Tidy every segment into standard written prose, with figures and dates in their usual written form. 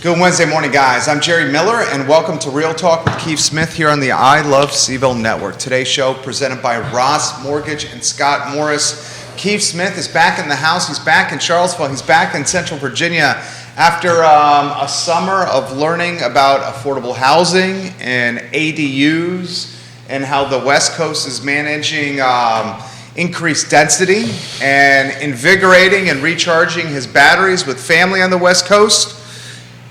Good Wednesday morning, guys. I'm Jerry Miller, and welcome to Real Talk with Keith Smith here on the I Love Seville Network. Today's show presented by Ross Mortgage and Scott Morris. Keith Smith is back in the house. He's back in Charlottesville. He's back in Central Virginia after a summer of learning about affordable housing and ADUs and how the West Coast is managing increased density and invigorating and recharging his batteries with family on the West Coast.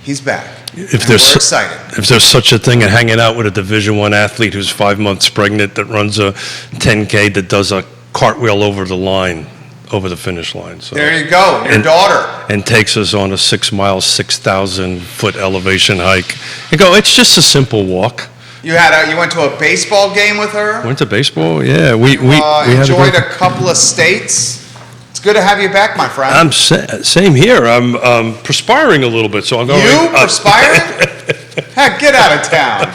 He's back. We're excited. If there's such a thing, and hanging out with a Division I athlete who's 5 months pregnant that runs a 10K that does a cartwheel over the finish line. So there you go, your daughter. And takes us on a 6 mile, 6,000 foot elevation hike. You go, it's just a simple walk. You went to a baseball game with her? Went to baseball, yeah. We enjoyed a couple of states. Good to have you back, my friend. Same here. I'm perspiring a little bit, so I'm going. You perspiring? Heck, get out of town.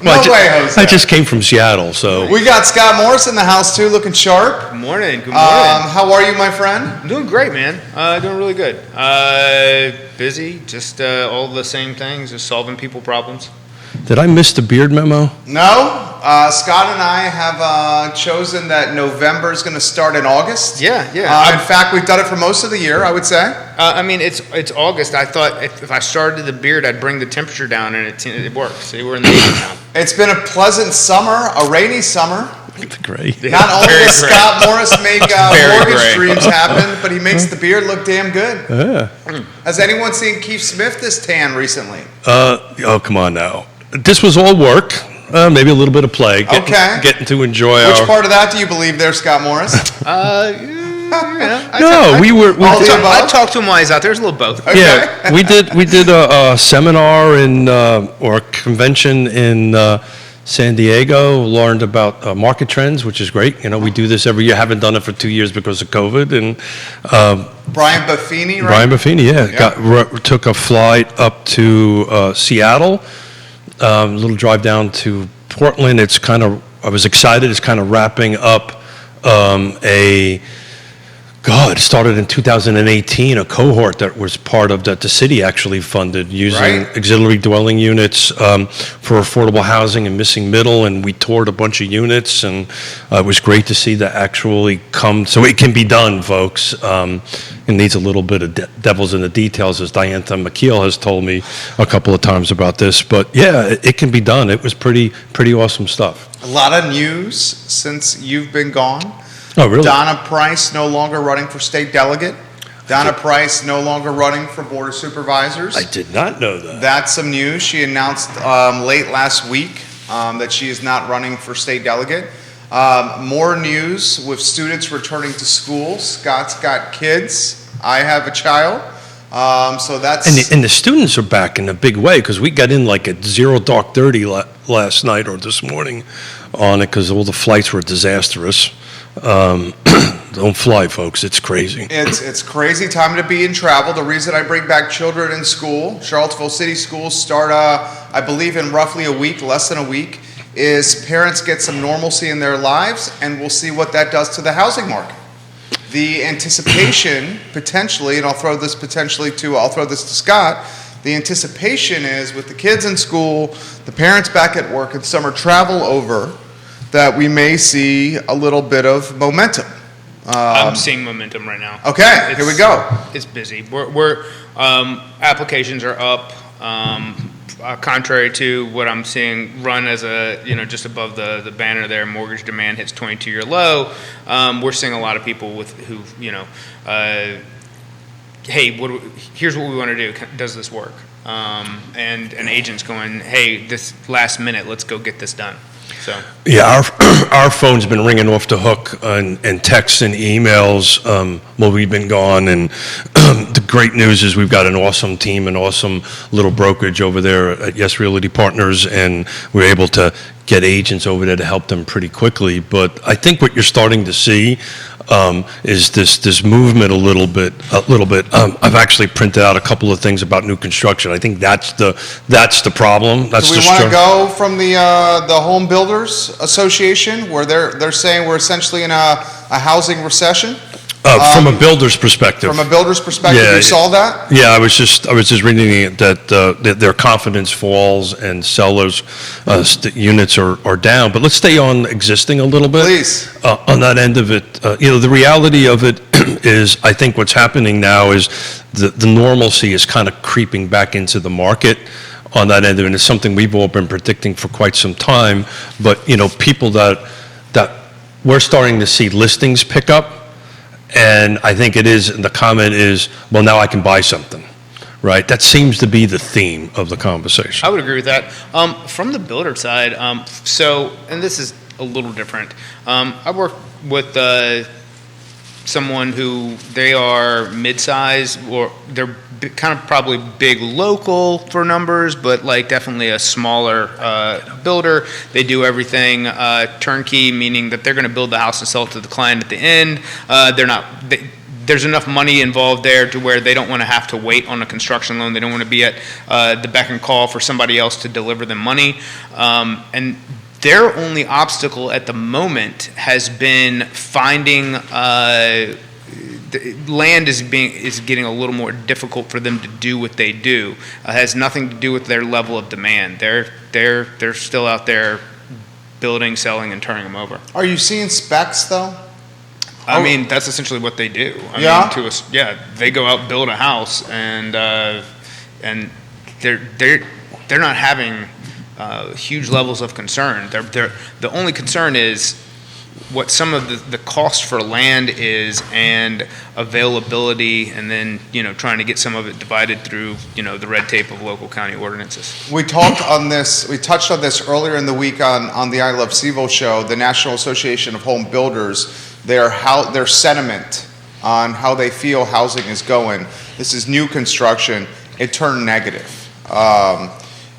No way, Jose. I just came from Seattle, so. We got Scott Morris in the house too, looking sharp. Good morning. Good morning. How are you, my friend? I'm doing great, man. Doing really good. Busy, just all the same things, just solving people problems. Did I miss the beard memo? No. Scott and I have chosen that November is going to start in August. Yeah. In fact, we've done it for most of the year, I would say. It's August. I thought if I started the beard, I'd bring the temperature down, and it worked. See, we're in the 80s now. It's been a pleasant summer, a rainy summer. Great. Yeah, not only does Scott Morris make mortgage dreams happen, but he makes the beard look damn good. Yeah. Has anyone seen Keith Smith this tan recently? Oh, come on now. This was all work, maybe a little bit of play. Getting to enjoy Which part of that do you believe there, Scott Morris? I talked to him while he's out there. There's a little both. Okay. Yeah, we did a seminar or a convention in San Diego. Learned about market trends, which is great. You know, we do this every year. Haven't done it for 2 years because of COVID. And Brian Buffini, right? Brian Buffini, yeah. Took a flight up to Seattle. A little drive down to Portland. I was excited. It's kind of wrapping up it started in 2018, a cohort that was part of that the city actually funded using auxiliary dwelling units for affordable housing and missing middle, and we toured a bunch of units, and it was great to see that actually come. So it can be done, folks. It needs a little bit of devils in the details, as Diantha McKeel has told me a couple of times about this. But yeah, it can be done. It was pretty awesome stuff. A lot of news since you've been gone. Oh, really? Donna Price no longer running for state delegate. Donna Price no longer running for board of supervisors. I did not know that. That's some news. She announced late last week that she is not running for state delegate. More news with students returning to school. Scott's got kids. I have a child. So that's... And the students are back in a big way, because we got in like at 0:30 last night or this morning on it, because all the flights were disastrous. Don't fly, folks. It's crazy. It's crazy time to be in travel. The reason I bring back children in school, Charlottesville City Schools start, I believe, in roughly a week, less than a week, is parents get some normalcy in their lives, and we'll see what that does to the housing market. The anticipation, potentially, and I'll throw this to Scott, the anticipation is with the kids in school, the parents back at work, and summer travel over, that we may see a little bit of momentum. I'm seeing momentum right now. Okay, here we go. It's busy. We're applications are up. Contrary to what I'm seeing run as just above the banner there, mortgage demand hits 22-year low. We're seeing a lot of people hey, here's what we want to do. Does this work? And agents going, hey, this last minute, let's go get this done. So yeah, our phone's been ringing off the hook and texts and emails while we've been gone. And the great news is we've got an awesome team, an awesome little brokerage over there at Yes Realty Partners, and we're able to get agents over there to help them pretty quickly. But I think what you're starting to see is this movement a little bit. I've actually printed out a couple of things about new construction. I think that's the problem. Do we want to go from the Home Builders Association, where they're saying we're essentially in a housing recession? From a builder's perspective. From a builder's perspective, Yeah, you saw that? Yeah, I was just reading it that their confidence falls and sellers units are down. But let's stay on existing a little bit. Please. On that end of it, the reality of it is, I think what's happening now is the normalcy is kind of creeping back into the market on that end of it. And it's something we've all been predicting for quite some time. But people that we're starting to see listings pick up. And I think the comment is, well, now I can buy something, right? That seems to be the theme of the conversation. I would agree with that. From the builder side, and this is a little different. I work with someone who they are mid-size, or they're kind of probably big local for numbers, but like definitely a smaller builder. They do everything turnkey, meaning that they're going to build the house and sell it to the client at the end. There's enough money involved there to where they don't want to have to wait on a construction loan. They don't want to be at the beck and call for somebody else to deliver them money. And their only obstacle at the moment has been finding land is getting a little more difficult for them to do what they do. It has nothing to do with their level of demand. They're still out there building, selling, and turning them over. Are you seeing specs though? I mean, that's essentially what they do. Yeah? They go out, build a house, and they're not having huge levels of concern. The only concern is what some of the cost for land is, and availability, and then trying to get some of it divided through the red tape of local county ordinances. We touched on this earlier in the week on the I Love CVille show. The National Association of Home Builders, their sentiment on how they feel housing is going. This is new construction. It turned negative.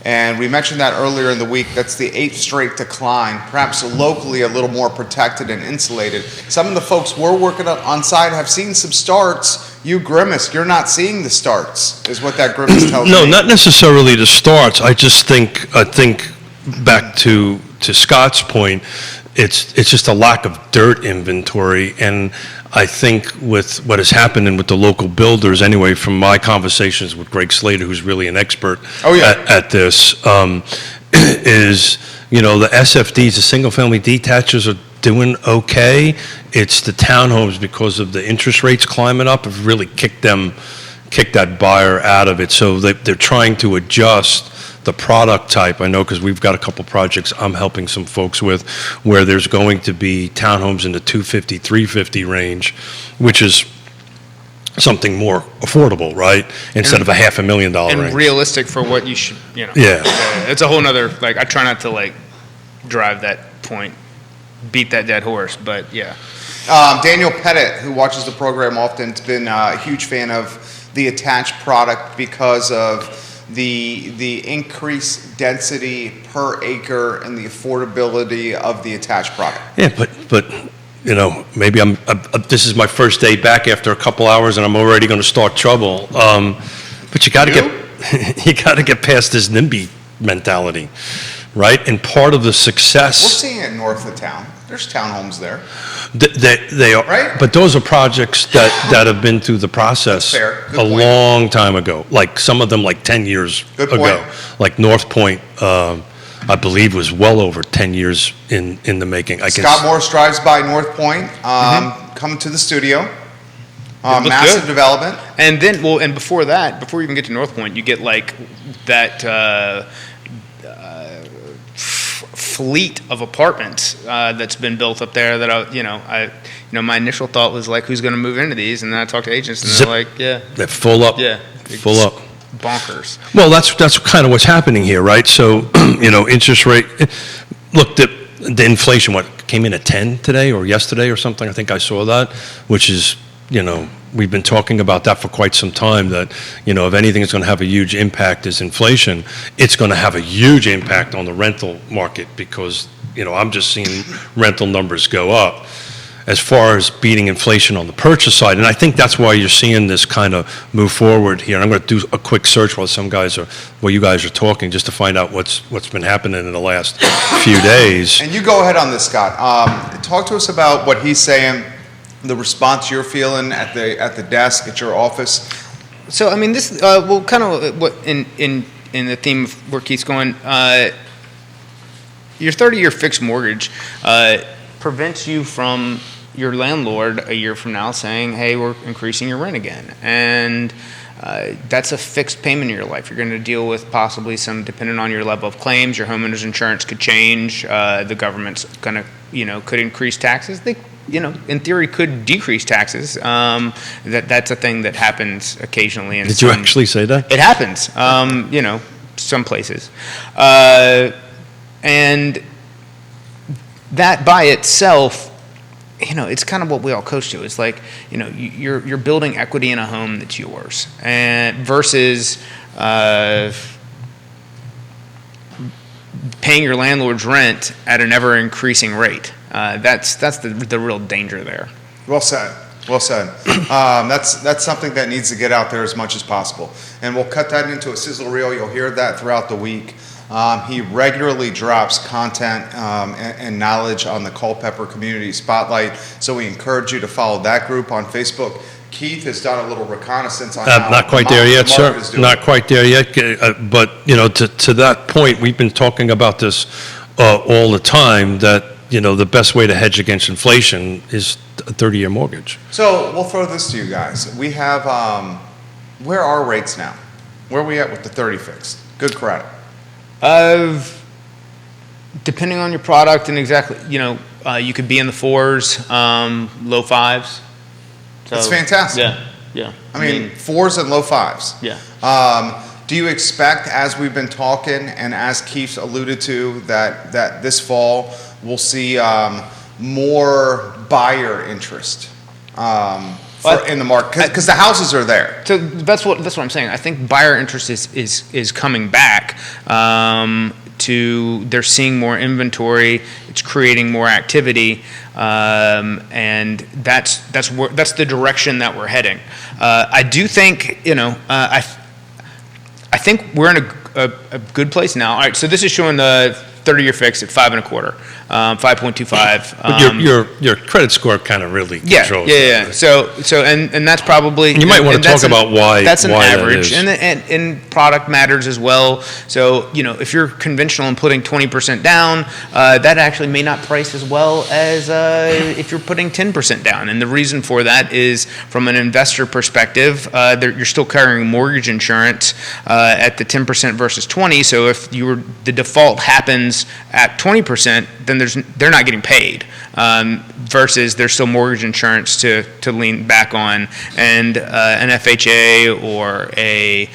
And we mentioned that earlier in the week. That's the 8th straight decline, perhaps locally a little more protected and insulated. Some of the folks we're working on site have seen some starts. You grimace, you're not seeing the starts, is what that grimace tells me. No, not necessarily the starts. I think back to Scott's point, it's just a lack of dirt inventory. And I think with what is happening with the local builders, anyway, from my conversations with Greg Slater, who's really an expert at this, is, the SFDs, the single-family detachers, are doing okay. It's the townhomes, because of the interest rates climbing up, have really kicked that buyer out of it. So they're trying to adjust the product type. I know, because we've got a couple projects I'm helping some folks with, where there's going to be townhomes in the 250, 350 range, which is something more affordable, right? Instead of a $500,000 and range. Realistic for what you should, Yeah. It's a whole nother, I try not to drive that point, beat that dead horse, but yeah. Daniel Pettit, who watches the program often, has been a huge fan of the attached product because of the increased density per acre and the affordability of the attached product. Yeah, but maybe this is my first day back after a couple hours, and I'm already going to start trouble. But you got to get past this NIMBY mentality, right? And part of the success. We're seeing it north of town. There's townhomes there. They are, right? But those are projects that have been through the process Good long time ago. Like some of them, 10 years ago. Like North Point, I believe, was well over 10 years in the making. Scott Morris drives by North Point, come to the studio. Massive good. Development. And then, and before that, before you even get to North Point, you get that fleet of apartments that's been built up there that my initial thought was who's going to move into these, and then I talked to agents and they're like, yeah, they're full up. Yeah, full up. Bonkers. Well, that's kind of what's happening here, right? So interest rate. Look, the inflation came in at 10 today or yesterday or something. I think I saw that, which is we've been talking about that for quite some time, that, if anything is going to have a huge impact is inflation. It's going to have a huge impact on the rental market, because, I'm just seeing rental numbers go up as far as beating inflation on the purchase side. And I think that's why you're seeing this kind of move forward here. And I'm going to do a quick search while you guys are talking, just to find out what's been happening in the last few days. And you go ahead on this, Scott. Talk to us about what he's saying. the response you're feeling at the desk at your office? So I mean, this well, kind of what in the theme of where Keith's going. Your 30-year fixed mortgage prevents you from your landlord a year from now saying, "Hey, we're increasing your rent again," and that's a fixed payment in your life. You're going to deal with possibly some, depending on your level of claims, your homeowner's insurance could change. The government's going to, could increase taxes. They, in theory, could decrease taxes. That's a thing that happens occasionally. Did you actually say that? It happens. Some places, and that by itself, it's kind of what we all coach to. It's like, you're building equity in a home that's yours, and versus paying your landlord's rent at an ever increasing rate. That's the real danger there. Well said. Well said. That's something that needs to get out there as much as possible, and we'll cut that into a sizzle reel. You'll hear that throughout the week. He regularly drops content and knowledge on the Culpeper Community Spotlight, so we encourage you to follow that group on Facebook. Keith has done a little reconnaissance on how not quite there yet, sir. Not quite there yet. But to that point, we've been talking about this all the time. That the best way to hedge against inflation is a 30-year mortgage. So we'll throw this to you guys. We have where are rates now? Where are we at with the 30 fixed? Good credit. Depending on your product and exactly, you could be in the 4s, low 5s. So, that's fantastic. Yeah. I mean 4s and low 5s. Yeah. Do you expect, as we've been talking and as Keith alluded to, that this fall we'll see more buyer interest in the market? Because the houses are there. So that's what I'm saying. I think buyer interest is coming back. They're seeing more inventory. It's creating more activity, and that's the direction that we're heading. I do think I think we're in a good place now. All right, so this is showing the 30-year fix at 5.25, 5.25. But your credit score kind of really controls. Yeah. So and that's probably, you might want to talk about why that's an average, that is. and product matters as well. So if you're conventional and putting 20% down, that actually may not price as well as if you're putting 10% down. And the reason for that is, from an investor perspective, you're still carrying mortgage insurance at the 10% versus 20. So if the default happens at 20%, then they're not getting paid, versus there's still mortgage insurance to lean back on, and an FHA or a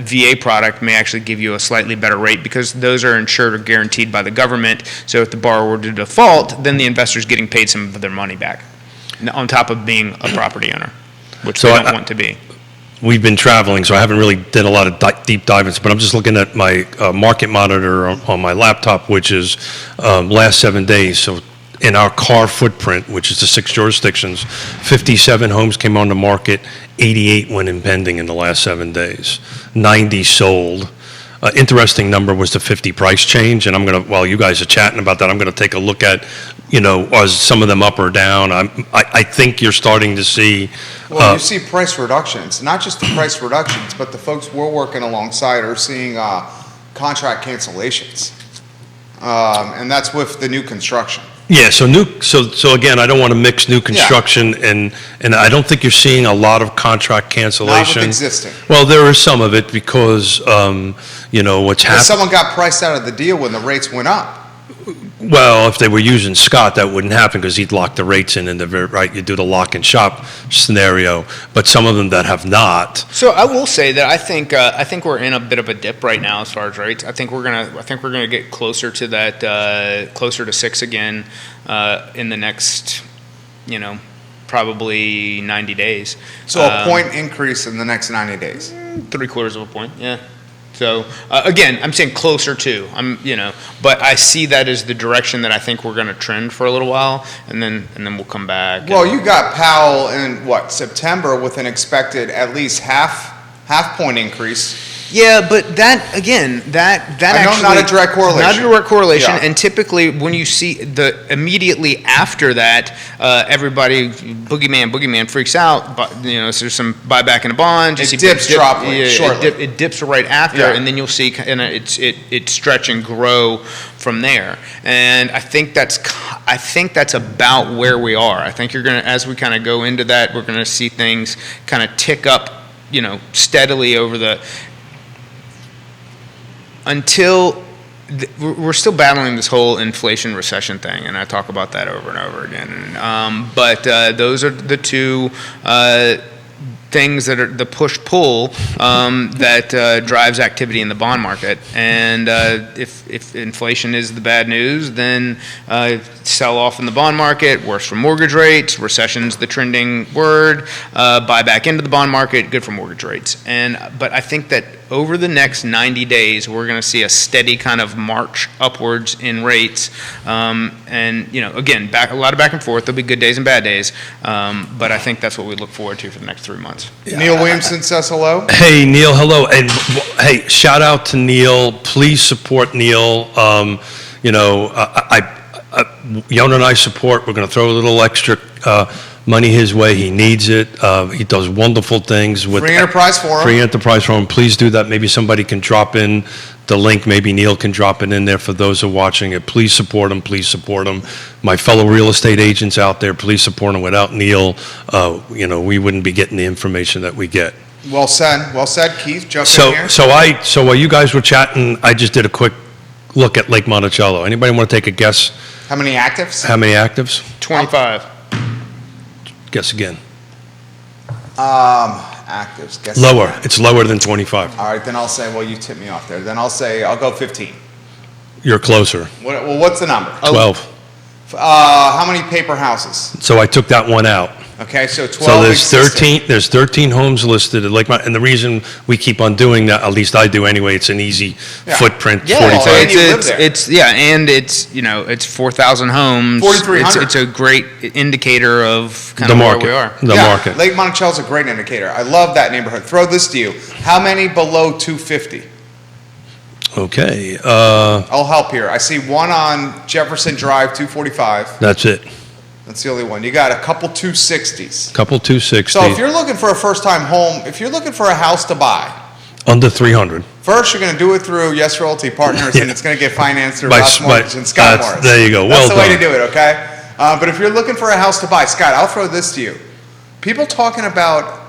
VA product may actually give you a slightly better rate, because those are insured or guaranteed by the government. So if the borrower were to default, then the investor's getting paid some of their money back, on top of being a property owner, which they don't want to be. We've been traveling, so I haven't really done a lot of deep dives, but I'm just looking at my market monitor on my laptop, which is last 7 days. So in our car footprint, which is the 6 jurisdictions, 57 homes came on the market, 88 went in pending in the last 7 days, 90 sold. Interesting number was the 50 price change, and while you guys are chatting about that, I'm going to take a look at, are some of them up or down? I think you're starting to see. Well, you see price reductions, not just the price reductions, but the folks we're working alongside are seeing contract cancellations, and that's with the new construction. Yeah, so again, I don't want to mix new construction and I don't think you're seeing a lot of contract cancellation. Not with existing. Well, there is some of it because what's happening. Someone got priced out of the deal when the rates went up. Well, if they were using Scott, that wouldn't happen because he'd lock the rates in right. You do the lock and shop scenario, but some of them that have not. So I will say that I think we're in a bit of a dip right now as far as rates. I think we're gonna get closer to that, closer to 6 again in the next, probably 90 days. So a point increase in the next 90 days. 3/4 of a point, yeah. So again, I'm saying closer to. But I see that as the direction that I think we're going to trend for a little while, and then we'll come back. Well, you got Powell in September with an expected at least half half point increase. Yeah, but that again, that I know, actually not a direct correlation. Not a direct correlation, Yeah. and typically when you see immediately after that, everybody boogeyman freaks out. But so there's some buyback in the bond. It dips shortly. It dips right after, Yeah. and then you'll see it stretch and grow from there. And I think that's about where we are. I think as we kind of go into that, we're gonna see things kind of tick up, steadily over the. Until we're still battling this whole inflation recession thing, and I talk about that over and over again. But those are the two things that are the push-pull that drives activity in the bond market. And if inflation is the bad news, then sell-off in the bond market, worse for mortgage rates, recession's the trending word, buy back into the bond market, good for mortgage rates. But I think that over the next 90 days, we're going to see a steady kind of march upwards in rates. And, again, a lot of back and forth. There'll be good days and bad days. But I think that's what we look forward to for the next 3 months. Neil Williamson says hello. Hey, Neil, hello. And hey, shout out to Neil. Please support Neil. Yonna and I support. We're going to throw a little extra money his way. He needs it. He does wonderful things with Free Enterprise Forum. Free Enterprise Forum. Please do that. Maybe somebody can drop in the link. Maybe Neil can drop it in there for those who are watching it. Please support him. Please support him. My fellow real estate agents out there, please support him. Without Neil, we wouldn't be getting the information that we get. Well said. Well said, Keith. Jump in here. So while you guys were chatting, I just did a quick look at Lake Monticello. Anybody want to take a guess? How many actives? How many actives? 25. Guess again. Actives. Guess Lower. It's lower than 25. All right, then I'll say, well, you tipped me off there. Then I'll go 15. You're closer. What's the number? 12. How many paper houses? So I took that one out. Okay, so 12 So there's existing. 13. There's 13 homes listed at Lake Mont, and the reason we keep on doing that, at least I do anyway, it's an easy Yeah. footprint. Yeah, 45. and you live there. it's 4,000 homes. 4,300. It's a great indicator of kind The of market. where we are. The market. Lake Monticello's a great indicator. I love that neighborhood. Throw this to you. How many below 250? Okay. I'll help here. I see one on Jefferson Drive, 245. That's it. That's the only one. You got a couple 260s. Couple 260. So if you're looking for a first-time home, if you're looking for a house to buy, under 300. first you're going to do it through Yes Realty Partners, and it's going to get financed through By- Ross Mortgage and Scott that's- Morris. there you go. That's Well the way to done. do it, okay? But if you're looking for a house to buy, Scott, I'll throw this to you. People talking about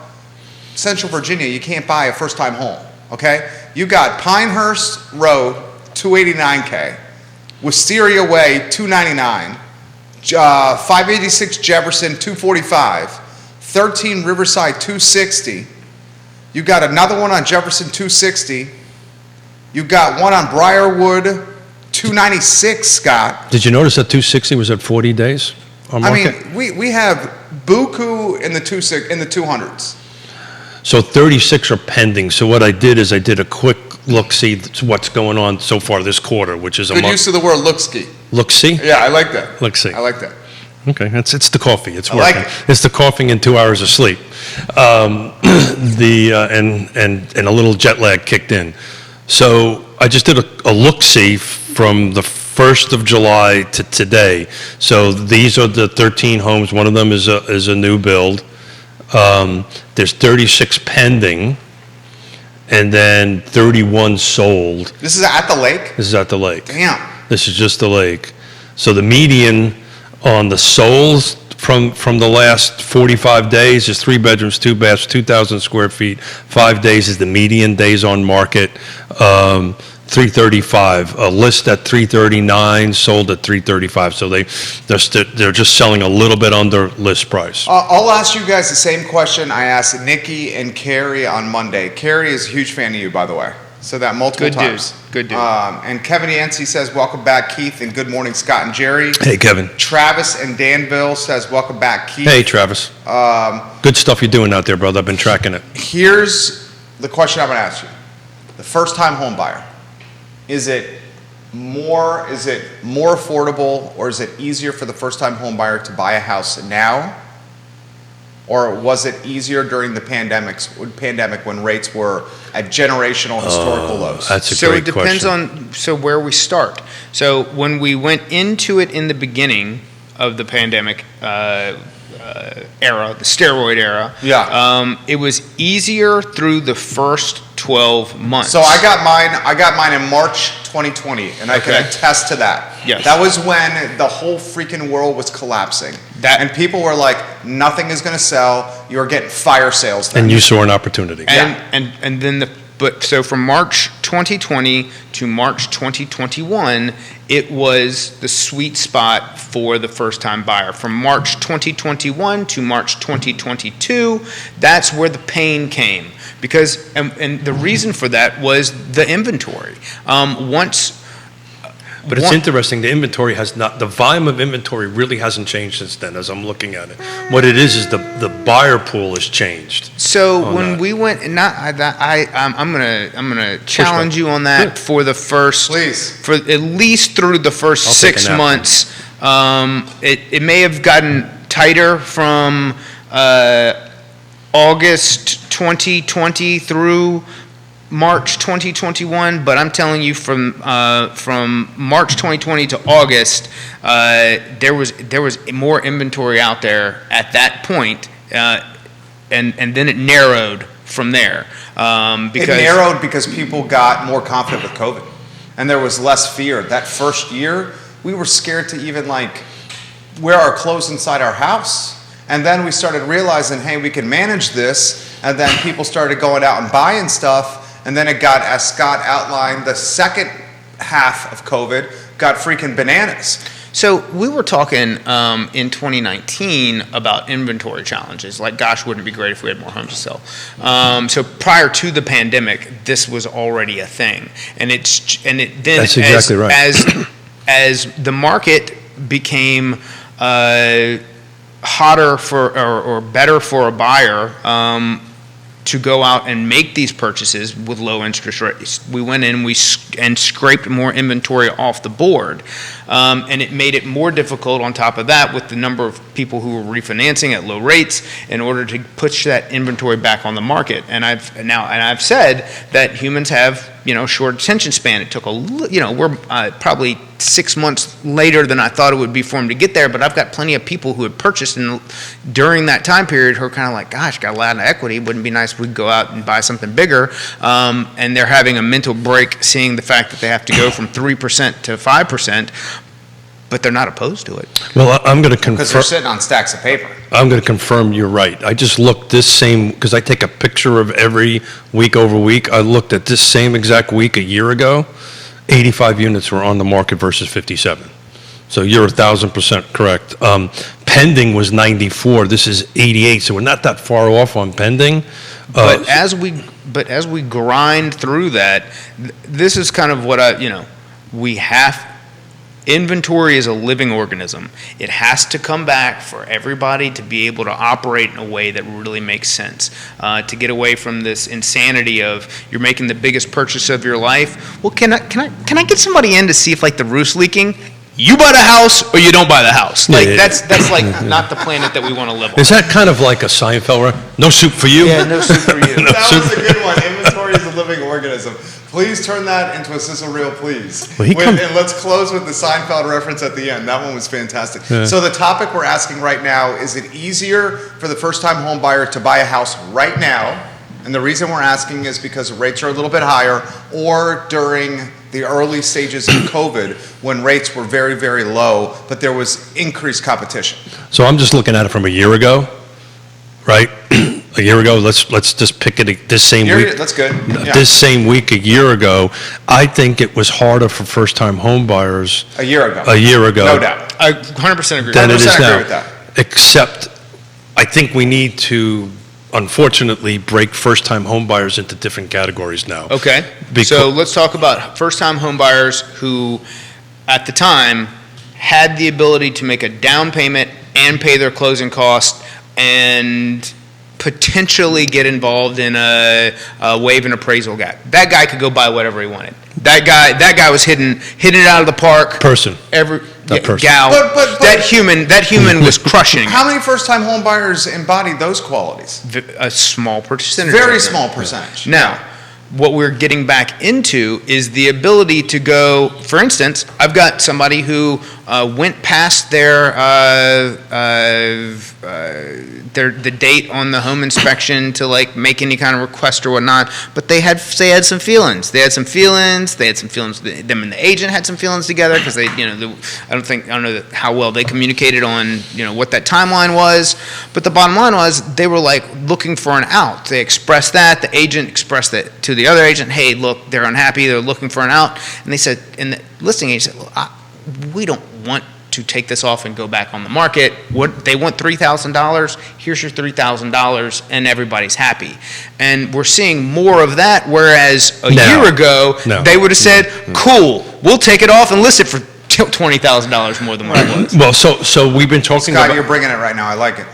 Central Virginia, you can't buy a first-time home, okay? You got Pinehurst Road, 289K, Wisteria Way, 299, 586 Jefferson, 245, 13 Riverside, 260. You got another one on Jefferson, 260. You got one on Briarwood, 296, Scott. Did you notice that 260 was at 40 days on I market? mean, we have buku in the 200s. So 36 are pending. So what I did is I did a quick look, see what's going on so far this quarter, which is a Good month. use of the word look-ski. Look, see? Yeah, I like that. Look, see. I like that. Okay, it's the coffee. It's I like working. it. It's the coughing and 2 hours of sleep. And a little jet lag kicked in. So I just did a look-see from the 1st of July to today. So these are the 13 homes. One of them is a new build. There's 36 pending, and then 31 sold. This is at the lake? This is at the lake. Damn. This is just the lake. So the median on the solds from the last 45 days is 3 bedrooms, 2 baths, 2,000 square feet. 5 days is the median days on market. 335. A list at 339, sold at 335. So they're just selling a little bit under list price. I'll ask you guys the same question I asked Nikki and Carrie on Monday. Carrie is a huge fan of you, by the way. So that multiple Good dude. times. Good dude. And Kevin Yancey says, welcome back, Keith, and good morning, Scott and Jerry. Hey, Kevin. Travis and Danville says, welcome back, Keith. Hey, Travis. Good stuff you're doing out there, brother. I've been tracking it. Here's the question I'm going to ask you. The first-time home buyer, is it more affordable, or is it easier for the first-time home buyer to buy a house now or was it easier during the pandemic when rates were at generational historical lows? That's a So great it depends question. on where we start. So when we went into it in the beginning of the pandemic era, the steroid era, it was easier through the first 12 months. So I got mine in March 2020, and I can attest to that. Yes. That was when the whole freaking world was collapsing. And people were like, nothing is going to sell. You were getting fire sales then. And you saw an opportunity. And then so from March 2020 to March 2021, it was the sweet spot for the first-time buyer. From March 2021 to March 2022, that's where the pain came. Because, and the reason for that was the inventory. But it's interesting, the inventory the volume of inventory really hasn't changed since then as I'm looking at it. What it is the buyer pool has changed. So when we went, I'm gonna challenge you on that for the first, for at least through the first 6 months. It may have gotten tighter from August 2020 through March 2021, but I'm telling you from March 2020 to August, there was more inventory out there at that point, and then it narrowed from there. It narrowed because people got more confident with COVID, and there was less fear. That first year, we were scared to even wear our clothes inside our house. And then we started realizing, hey, we can manage this, and then people started going out and buying stuff. And then it got, as Scott outlined, the second half of COVID got freaking bananas. So we were talking in 2019 about inventory challenges. Like, gosh, wouldn't it be great if we had more homes to sell? So prior to the pandemic, this was already a thing, and That's exactly right. As the market became hotter or better for a buyer to go out and make these purchases with low interest rates. We went in and scraped more inventory off the board. And it made it more difficult on top of that with the number of people who were refinancing at low rates in order to push that inventory back on the market. And I've said that humans have, short attention span. It took we're probably 6 months later than I thought it would be for them to get there, but I've got plenty of people who had purchased during that time period who are kind of like, gosh, got a lot of equity. Wouldn't it be nice if we could go out and buy something bigger? And they're having a mental break seeing the fact that they have to go from 3% to 5%, but they're not opposed to it. Well, I'm going to confirm. Because they're sitting on stacks of paper. I'm going to confirm you're right. I just looked because I take a picture of every week over week. I looked at this same exact week a year ago. 85 units were on the market versus 57. So you're 1,000% correct. Pending was 94. This is 88. So we're not that far off on pending. But as we grind through that, this is kind of what inventory is a living organism. It has to come back for everybody to be able to operate in a way that really makes sense. To get away from this insanity of you're making the biggest purchase of your life. Well, can I get somebody in to see if the roof's leaking? You buy the house or you don't buy the house. That's not the planet that we want to live on. Is that kind of like a Seinfeld? No soup for you? Yeah, no soup for you. That was a good one. Inventory is a living organism. Please turn that into a sizzle reel, please. And let's close with the Seinfeld reference at the end. That one was fantastic. Yeah. So the topic we're asking right now, is it easier for the first-time home buyer to buy a house right now? And the reason we're asking is because rates are a little bit higher, or during the early stages of COVID when rates were very, very low, but there was increased competition. So I'm just looking at it from a year ago, right? A year ago, let's just pick it this same week. That's good. Yeah. This same week, a year ago, I think it was harder for first-time home buyers. A year ago. No doubt. I 100% agree. Than it is now. Agree with that. Except, I think we need to, unfortunately, break first-time home buyers into different categories now. Okay. So let's talk about first-time home buyers who, at the time, had the ability to make a down payment and pay their closing costs and potentially get involved in a waive and appraisal gap. That guy could go buy whatever he wanted. That guy was hitting it out of the park. that person. gal, But- that human was crushing. How many first-time home buyers embody those qualities? A small percentage. Very of them. small percentage. Now, what we're getting back into is the ability to go, for instance, I've got somebody who went past the date on the home inspection to like make any kind of request or whatnot, but they had some feelings. Them and the agent had some feelings together because they, I don't know how well they communicated on, what that timeline was, but the bottom line was they were like looking for an out. They expressed that, the agent expressed that to the other agent, hey, look, they're unhappy, they're looking for an out, and they said, and the listing agent said, well, we don't want to take this off and go back on the market. What they want $3,000. Here's your $3,000, and everybody's happy. And we're seeing more of that. Whereas a year ago, they would have said, "Cool, we'll take it off and list it for $20,000 more than what it was." Well, so we've been talking Scott, about. you're bringing it right now. I like it.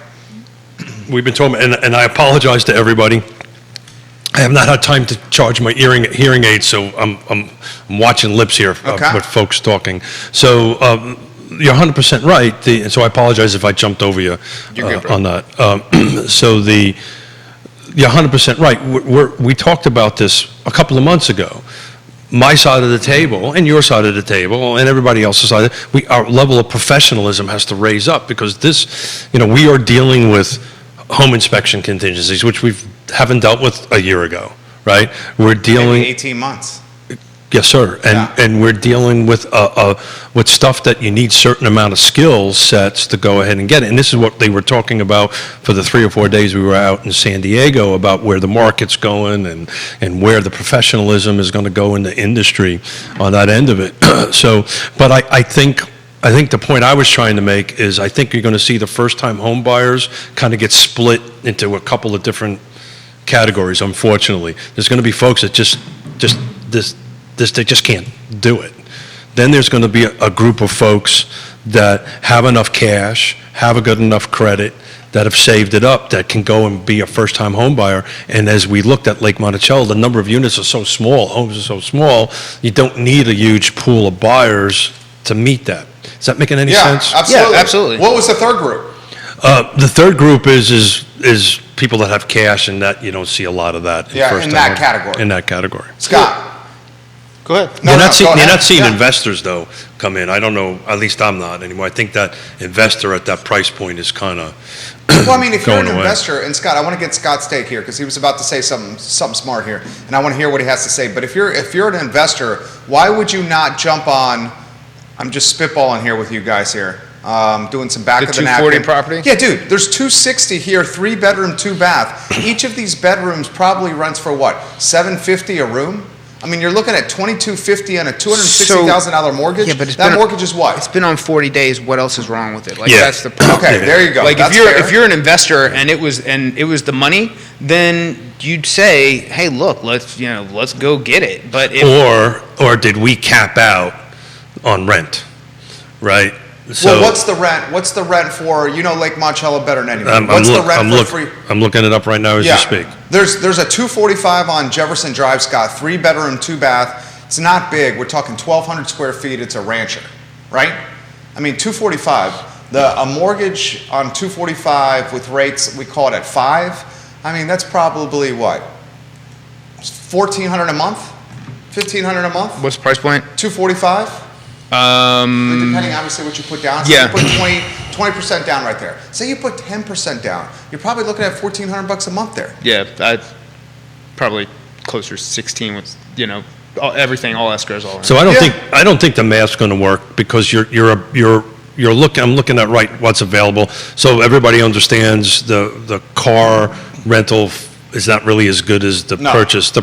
We've been talking, and I apologize to everybody. I have not had time to charge my hearing aids, so I'm watching lips here with folks talking. So you're 100% right. And so I apologize if I jumped over you on that. You're 100% right. We talked about this a couple of months ago. My side of the table and your side of the table and everybody else's side, our level of professionalism has to raise up because this, we are dealing with home inspection contingencies, which we haven't dealt with a year ago, right? We're dealing Maybe 18 months. Yes, sir. And we're dealing with stuff that you need certain amount of skill sets to go ahead and get it. And this is what they were talking about for the 3 or 4 days we were out in San Diego about where the market's going and where the professionalism is going to go in the industry on that end of it. But I think the point I was trying to make is I think you're going to see the first-time home buyers kind of get split into a couple of different categories, unfortunately. There's going to be folks that they just can't do it. Then there's going to be a group of folks that have enough cash, have a good enough credit, that have saved it up, that can go and be a first-time home buyer. And as we looked at Lake Monticello, the number of units are so small, homes are so small, you don't need a huge pool of buyers to meet that. Is that making any sense? Absolutely. Yeah, absolutely. What was the third group? The third group is people that have cash, and that you don't see a lot of that. In that category. In that category. Scott. Go ahead. You're not seeing investors, though, come in. I don't know, at least I'm not anymore. I think that investor at that price point is kind of Well, I mean, if you're an away. investor, and Scott, I want to get Scott's take here because he was about to say something smart here, and I want to hear what he has to say. But if you're an investor, why would you not jump on? I'm just spitballing here with you guys here, doing some back The of the napkin. 240 property? Yeah, dude. There's 260 here, 3-bedroom, 2-bath. Each of these bedrooms probably rents for what? $750 a room. I mean, you're looking at $2,250 on a $260,000 mortgage. Yeah, but that mortgage is what? It's been on 40 days. What else is wrong with it? Like Yeah. that's the problem. Okay, there you go. Like That's if you're an investor and it was the money, then you'd say, hey, look, let's go get it. But if, or did we cap out on rent, right? So Well, what's the rent? What's the rent for? Lake Monticello better than anyone. What's the rent for free? I'm looking it up right now as you speak. There's a 245 on Jefferson Drive, Scott. 3-bedroom, 2-bath. It's not big. We're talking 1,200 square feet. It's a rancher, right? I mean, 245. A mortgage on 245 with rates, we call it at 5. I mean, that's probably what? $1,400 a month? $1,500 a month? what's the price point? 245. Depending obviously what you put down. So Yeah. you put 20% down right there. Say you put 10% down. You're probably looking at $1,400 a month there. Yeah, probably closer to 16 with everything, all escrows, all. So I don't think the math's going to work because I'm looking at what's available. So everybody understands the car rental is not really as good as the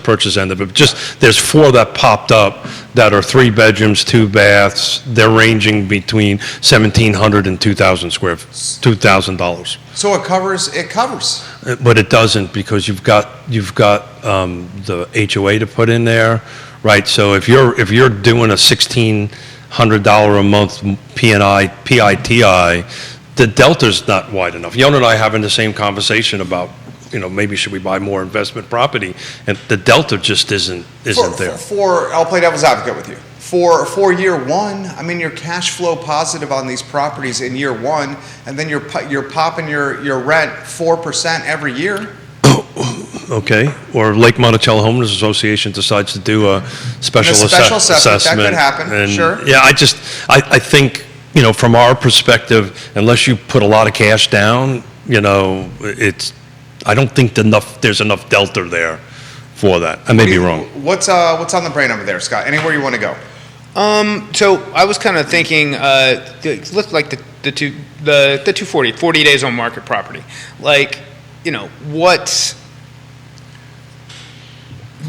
purchase end of it. Just there's 4 that popped up that are 3 bedrooms, 2 baths. They're ranging between $1,700 and $2,000. So it covers. But it doesn't because you've got the HOA to put in there, right? So if you're doing a $1,600 a month PITI, the delta's not wide enough. Yonna and I having the same conversation about maybe should we buy more investment property, and the delta just isn't there. I'll play devil's advocate with you. for year one, I mean, you're cash flow positive on these properties in year one, and then you're popping your rent 4% every year. Okay, or Lake Monticello Homeowners Association decides to do a special assessment. That could happen, and, sure. Yeah, I think, from our perspective, unless you put a lot of cash down, I don't think there's enough delta there for that. I may be wrong. What's on the brain over there, Scott? Anywhere you want to go? So I was kind of thinking, it looked like the 240, 40 days on market property. Like,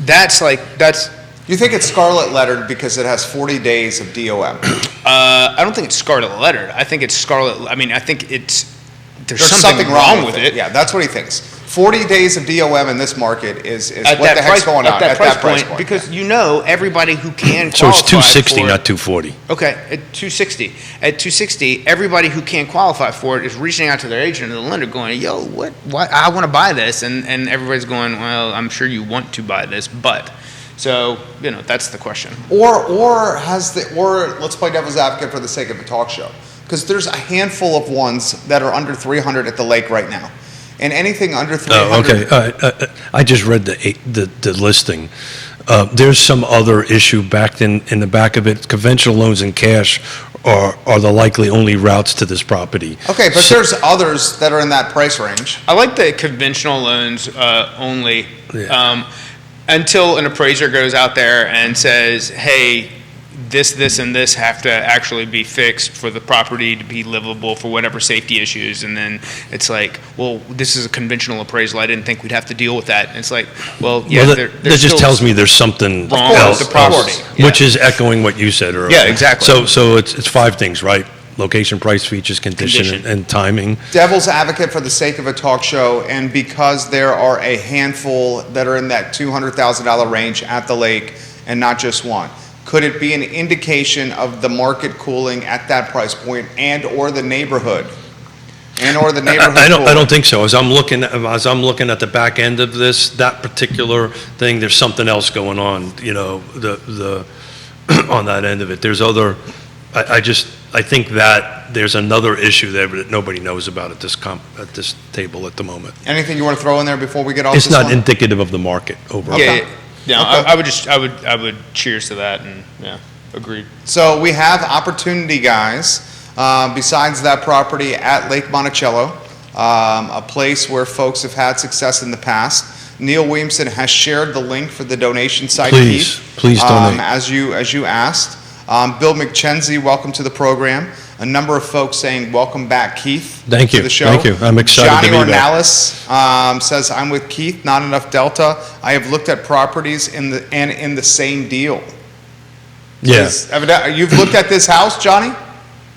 that's. You think it's scarlet lettered because it has 40 days of DOM? I don't think it's scarlet lettered. I think it's scarlet. I mean, I think there's something wrong with it. Yeah, that's what he thinks. 40 days of DOM in this market is at what the heck's going on at that price point. Because everybody who can so qualify it's 260, for it, not 240. Okay, at 260. At 260, everybody who can qualify for it is reaching out to their agent or the lender going, yo, what, I want to buy this. And everybody's going, well, I'm sure you want to buy this, but. So, that's the question. Or let's play devil's advocate for the sake of a talk show. Because there's a handful of ones that are under 300 at the lake right now. And anything under 300. Oh, okay. I just read the listing. There's some other issue back in the back of it. Conventional loans and cash are the likely only routes to this property. Okay, but there's others that are in that price range. I like the conventional loans only. Yeah. Until an appraiser goes out there and says, hey, this, and this have to actually be fixed for the property to be livable for whatever safety issues. And then it's like, well, this is a conventional appraisal. I didn't think we'd have to deal with that. And it's like, well, yeah, that just tells me there's something wrong else, with the property. Which is echoing what you said earlier. Yeah, exactly. So it's 5 things, right? Location, price, features, condition. And timing. Devil's advocate for the sake of a talk show, and because there are a handful that are in that $200,000 range at the lake and not just one, could it be an indication of the market cooling at that price point or the neighborhood? I don't think so. As I'm looking at the back end of that particular thing, there's something else going on, the on that end of it. There's other, I think that there's another issue there that nobody knows about at this table at the moment. Anything you want to throw in there before we get off It's this not one? indicative of the market overall. Yeah, Okay. I would cheers to that, and agreed. So we have opportunity, guys, besides that property at Lake Monticello, a place where folks have had success in the past. Neil Williamson has shared the link for the donation site. Please donate. As you asked. Bill McKenzie, welcome to the program. A number of folks saying, welcome back, Keith. Thank to you. the show. Thank you. I'm excited Johnny to be back. Ornalis says, I'm with Keith, not enough delta. I have looked at properties in the same deal. Yeah. You've looked at this house, Johnny?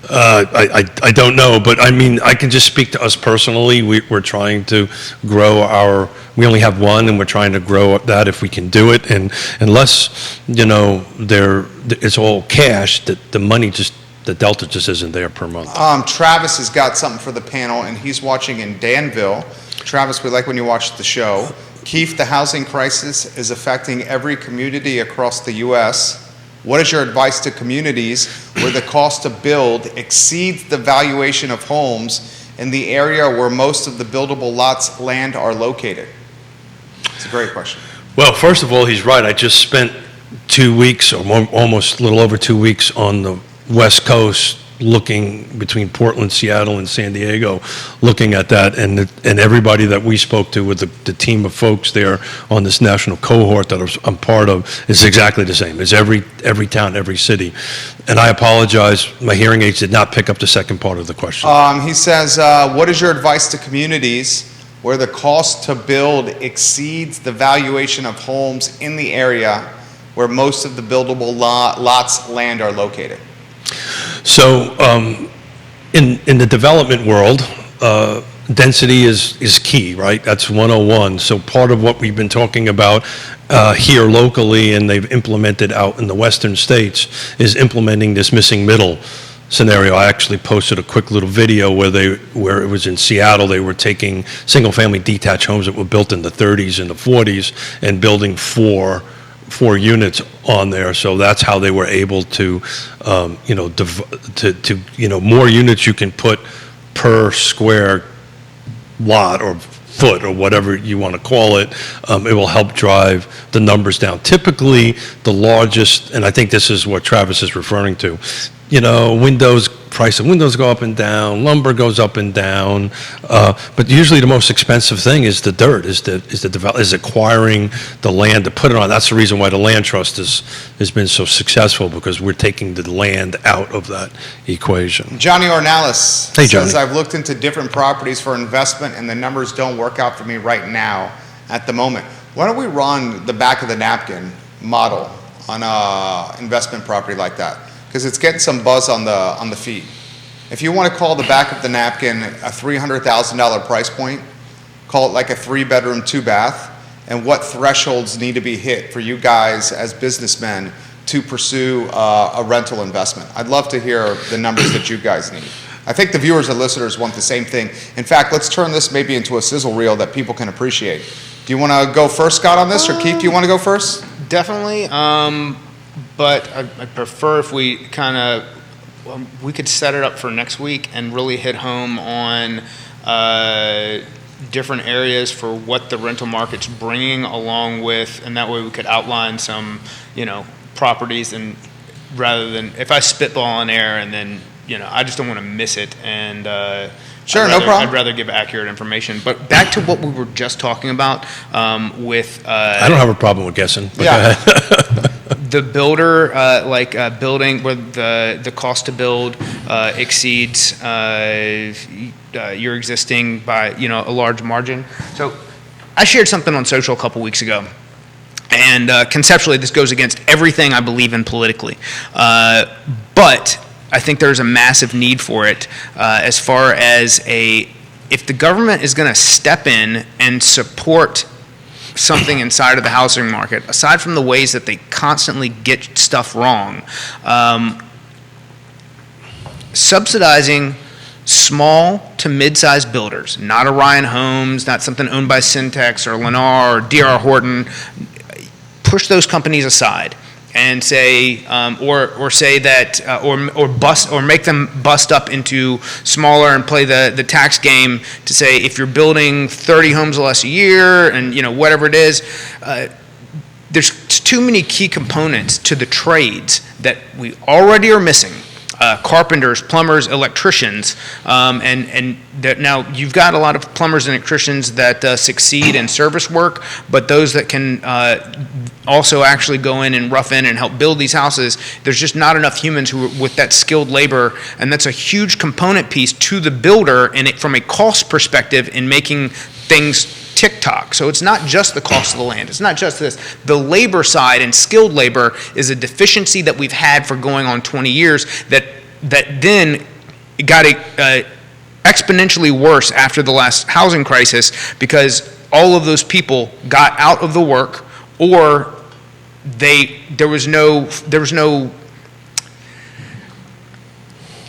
I don't know, but I mean, I can just speak to us personally. We're trying to grow we only have one, and we're trying to grow that if we can do it. And unless, it's all cash, the money the delta just isn't there per month. Travis has got something for the panel, and he's watching in Danville. Travis, we like when you watch the show. Keith, the housing crisis is affecting every community across the U.S. What is your advice to communities where the cost to build exceeds the valuation of homes in the area where most of the buildable lots land are located? It's a great question. Well, first of all, he's right. I just spent 2 weeks, or almost a little over 2 weeks, on the West Coast, looking between Portland, Seattle, and San Diego, looking at that, and everybody that we spoke to with the team of folks there on this national cohort that I'm part of is exactly the same. It's every town, every city. And I apologize, my hearing aids did not pick up the second part of the question. He says, what is your advice to communities where the cost to build exceeds the valuation of homes in the area where most of the buildable lots land are located? So, in the development world, density is key, right? That's 101. So part of what we've been talking about here locally, and they've implemented out in the western states, is implementing this missing middle scenario. I actually posted a quick little video where it was in Seattle. They were taking single-family detached homes that were built in the 30s and the 40s and building 4 4 units on there, so that's how they were able to, more units you can put per square lot or foot or whatever you want to call it. It will help drive the numbers down. Typically, the largest, and I think this is what Travis is referring to, price of windows go up and down, lumber goes up and down, but usually the most expensive thing is the dirt, is acquiring the land to put it on. That's the reason why the land trust has been so successful, because we're taking the land out of that equation. Johnny Ornalis Hey, Johnny. says, I've looked into different properties for investment and the numbers don't work out for me right now at the moment. Why don't we run the back of the napkin model on an investment property like that? Because it's getting some buzz on the feed. If you want to call the back of the napkin a $300,000 price point, call it like a 3-bedroom, 2-bath, and what thresholds need to be hit for you guys as businessmen to pursue a rental investment. I'd love to hear the numbers that you guys need. I think the viewers and listeners want the same thing. In fact, let's turn this maybe into a sizzle reel that people can appreciate. Do you want to go first, Scott, on this, or Keith, do you want to go first? Definitely. But I'd prefer if we we could set it up for next week and really hit home on different areas for what the rental market's bringing, along with, and that way we could outline some, properties, and rather than, if I spitball on air and then, I just don't want to miss it, and sure, no problem. I'd rather give accurate information. But back to what we were just talking about with... I don't have a problem with guessing. But yeah. Go ahead. The builder, building where the cost to build exceeds your existing by a large margin. So I shared something on social a couple weeks ago, and conceptually this goes against everything I believe in politically, but I think there's a massive need for it as far as if the government is going to step in and support something inside of the housing market, aside from the ways that they constantly get stuff wrong, subsidizing small to mid-sized builders, not Orion Homes, not something owned by Syntex or Lennar or D.R. Horton, push those companies aside and say, or say that, or make them bust up into smaller and play the tax game to say, if you're building 30 homes or less a year, and whatever it is, there's too many key components to the trades that we already are missing. Carpenters, plumbers, electricians, and that now you've got a lot of plumbers and electricians that succeed in service work, but those that can also actually go in and rough in and help build these houses, there's just not enough humans who with that skilled labor, and that's a huge component piece to the builder, and from a cost perspective in making things tick-tock. So it's not just the cost of the land. It's not just this. The labor side and skilled labor is a deficiency that we've had for going on 20 years that then got exponentially worse after the last housing crisis, because all of those people got out of the work, or there was no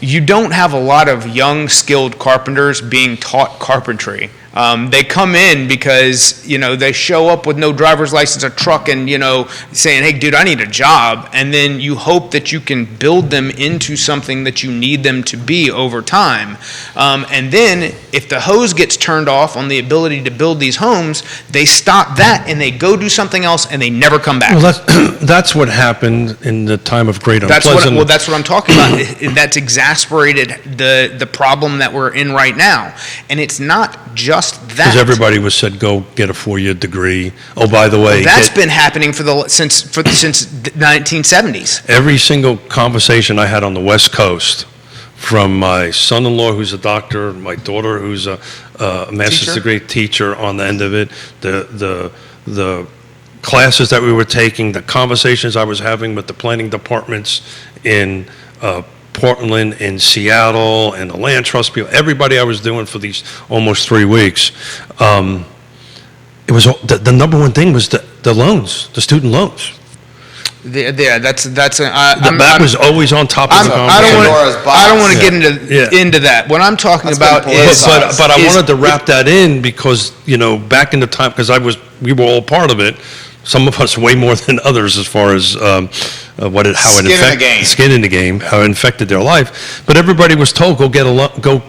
you don't have a lot of young skilled carpenters being taught carpentry. They come in because, they show up with no driver's license or truck and, saying, hey, dude, I need a job. And then you hope that you can build them into something that you need them to be over time. And then if the hose gets turned off on the ability to build these homes, they stop that and they go do something else and they never come back. Well, that's what happened in the time of great unpleasant. That's what I'm talking about. That's exasperated the problem that we're in right now. And it's not just that. Because everybody was said, go get a 4-year degree. Oh, by the way, that's been happening since the 1970s. Every single conversation I had on the West Coast, from my son-in-law who's a doctor, my daughter who's a master's degree teacher on the end of it, the classes that we were taking, the conversations I was having with the planning departments in Portland, in Seattle, and the land trust people, everybody I was doing for these almost 3 weeks, it was the number one thing was the loans, the student loans. That was always on top of the conversation. I don't want to get into that. What I'm talking about is, but I wanted to wrap that in because back in the time, because we were all part of it. Some of us way more than others as far as how it skin in the game, how it infected their life. But everybody was told go.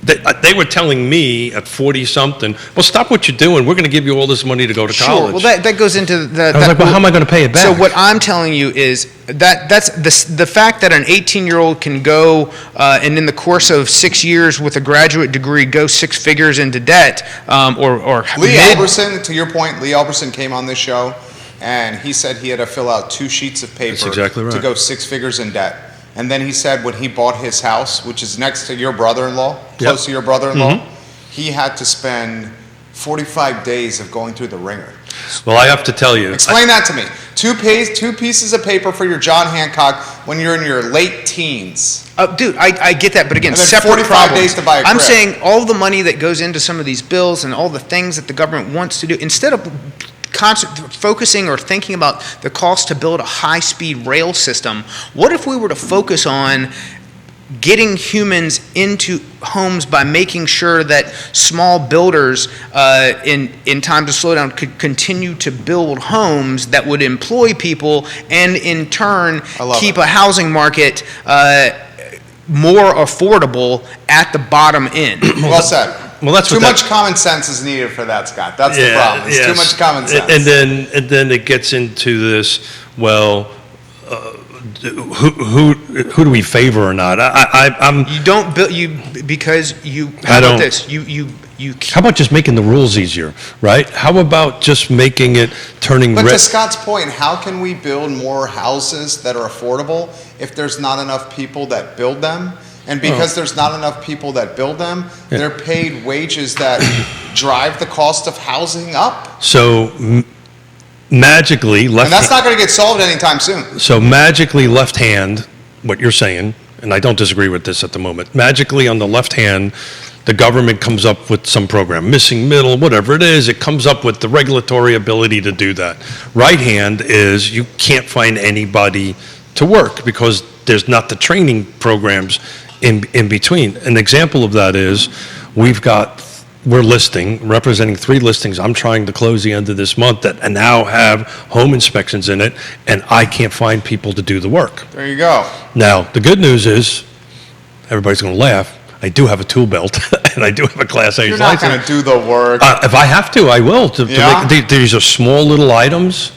They were telling me at 40-something, well, stop what you're doing. We're going to give you all this money to go to college. Sure. Well, that goes into the. I was like, well, how am I going to pay it back? So what I'm telling you is that's the fact that an 18-year-old can go and in the course of 6 years with a graduate degree go 6 figures into debt, or Lee Alberson, to your point, Lee Alberson came on this show, and he said he had to fill out 2 sheets of paper That's exactly right. to go 6 figures in debt. And then he said when he bought his house, which is next to your brother-in-law, close to your brother-in-law, he had to spend 45 days of going through the ringer. Well, I have to tell you. Explain that to me. 2 pieces of paper for your John Hancock when you're in your late teens. Dude, I get that, but again, And then separate 45 problems. days to buy a I'm crib. saying all the money that goes into some of these bills and all the things that the government wants to do, instead of focusing or thinking about the cost to build a high-speed rail system, what if we were to focus on getting humans into homes by making sure that small builders in time to slow down could continue to build homes that would employ people and in turn keep a housing market more affordable at the bottom end. Well said. Well, that's too much common sense is needed for that, Scott. That's the problem. It's too much common sense. And then it gets into this. Well, who do we favor or not? I'm. You don't build because you. How about this? You. How about just making the rules easier, right? How about just making it turning? But to Scott's point, how can we build more houses that are affordable if there's not enough people that build them? And because there's not enough people that build them, they're paid wages that drive the cost of housing up. So magically, and that's not going to get solved anytime soon. So magically, left hand, what you're saying, and I don't disagree with this at the moment. Magically, on the left hand, the government comes up with some program, missing middle, whatever it is. It comes up with the regulatory ability to do that. Right hand is you can't find anybody to work because there's not the training programs in between. An example of that is we're representing 3 listings I'm trying to close the end of this month that now have home inspections in it, and I can't find people to do the work. There you go. Now, the good news is, everybody's going to laugh, I do have a tool belt, and I do have a Class A license. You're not going to do the work. If I have to, I will. These are small little items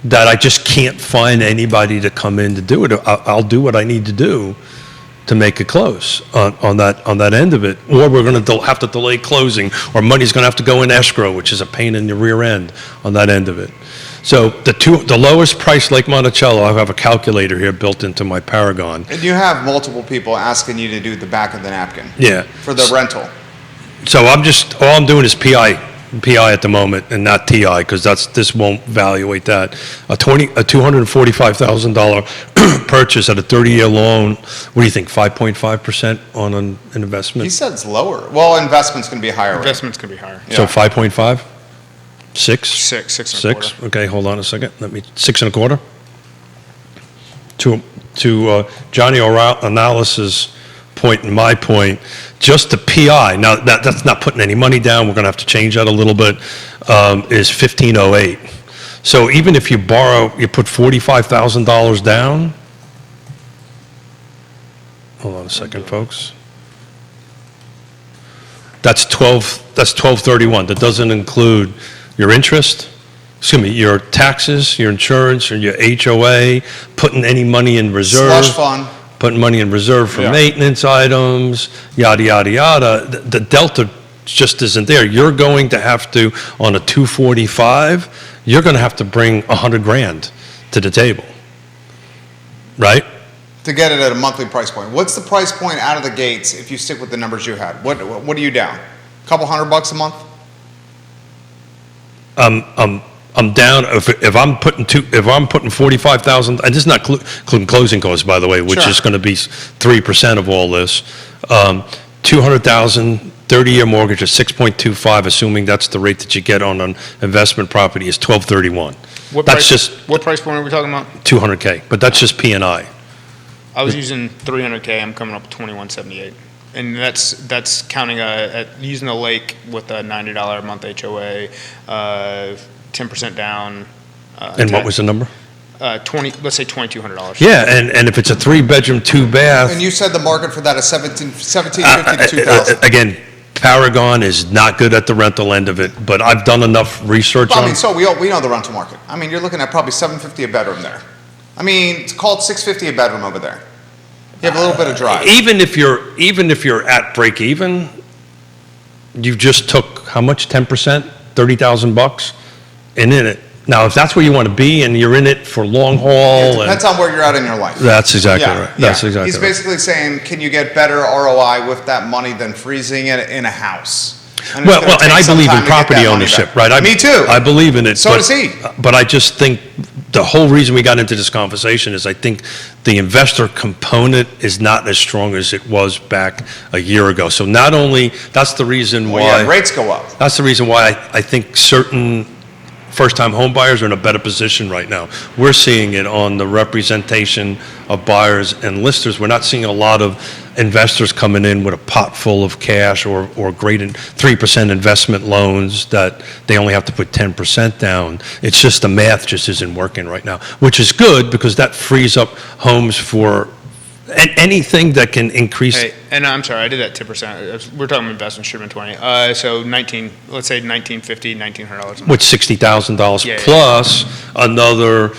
that I just can't find anybody to come in to do it. I'll do what I need to do to make it close on that end of it, or we're going to have to delay closing, or money's going to have to go in escrow, which is a pain in the rear end on that end of it. So the lowest price Lake Monticello, I have a calculator here built into my Paragon. And you have multiple people asking you to do the back of the napkin. Yeah. For the rental. So all I'm doing is PI at the moment and not TI, because this won't evaluate that. A $245,000 purchase at a 30-year loan. What do you think? 5.5% on an investment. He said it's lower. Well, investment's going to be higher. Investment's going to be higher. Yeah. So 5.5, 6, 6 and a quarter. Okay, hold on a second. 6 and a quarter. To Johnny Analysis point and my point, just the PI, now that's not putting any money down, we're going to have to change that a little bit, is 1508. So even if you put $45,000 down, hold on a second, folks. That's 1231. That doesn't include your interest, your taxes, your insurance, or your HOA, putting any money in reserve. Slush fund. Putting money in reserve for maintenance items, yada, yada, yada. The delta just isn't there. You're going to have to, on a 245, you're going to have to bring $100,000 to the table, right? To get it at a monthly price point. What's the price point out of the gates if you stick with the numbers you had? What are you down? A couple $100 a month? I'm down if I'm putting 45,000, and this is not including closing costs, by the way, which is going to be 3% of all this. 200,000, 30-year mortgage at 6.25, assuming that's the rate that you get on an investment property, is 1231. What price point are we talking about? 200K, but that's just P&I. I was using 300K. I'm coming up with 2178, and that's counting using the lake with a $90 a month HOA, 10% down, And what was the number? 20, let's say $2,200. Yeah, and if it's a 3-bedroom, 2-bath. And you said the market for that is 1750 to 2000. Again, Paragon is not good at the rental end of it, but I've done enough research Well, I on. mean, so we know the rental market. I mean, you're looking at probably 750 a bedroom there. I mean, it's called 650 a bedroom over there. You have a little bit of drive. Even if you're at break even, you just took how much? 10%, $30,000, and in it. Now, if that's where you want to be and you're in it for long haul, It depends on where you're at in your life. that's exactly right. That's exactly He's right. basically saying, can you get better ROI with that money than freezing it in a house? And it's Well, gonna and take I some believe time in to get property that money ownership, back. right? Me too. I believe in it. So but, does he. But I just think the whole reason we got into this conversation is I think the investor component is not as strong as it was back a year ago. So not only, that's the reason Well, why. yeah, rates go up. That's the reason why I think certain first-time home buyers are in a better position right now. We're seeing it on the representation of buyers and listers. We're not seeing a lot of investors coming in with a pot full of cash or great 3% investment loans that they only have to put 10% down. It's just the math just isn't working right now, which is good because that frees up homes for anything that can increase. Hey, and I'm sorry, I did that 10%. We're talking investment should have been 20. So 19, let's say 1950, $1,900. With $60,000 Yeah, yeah. plus another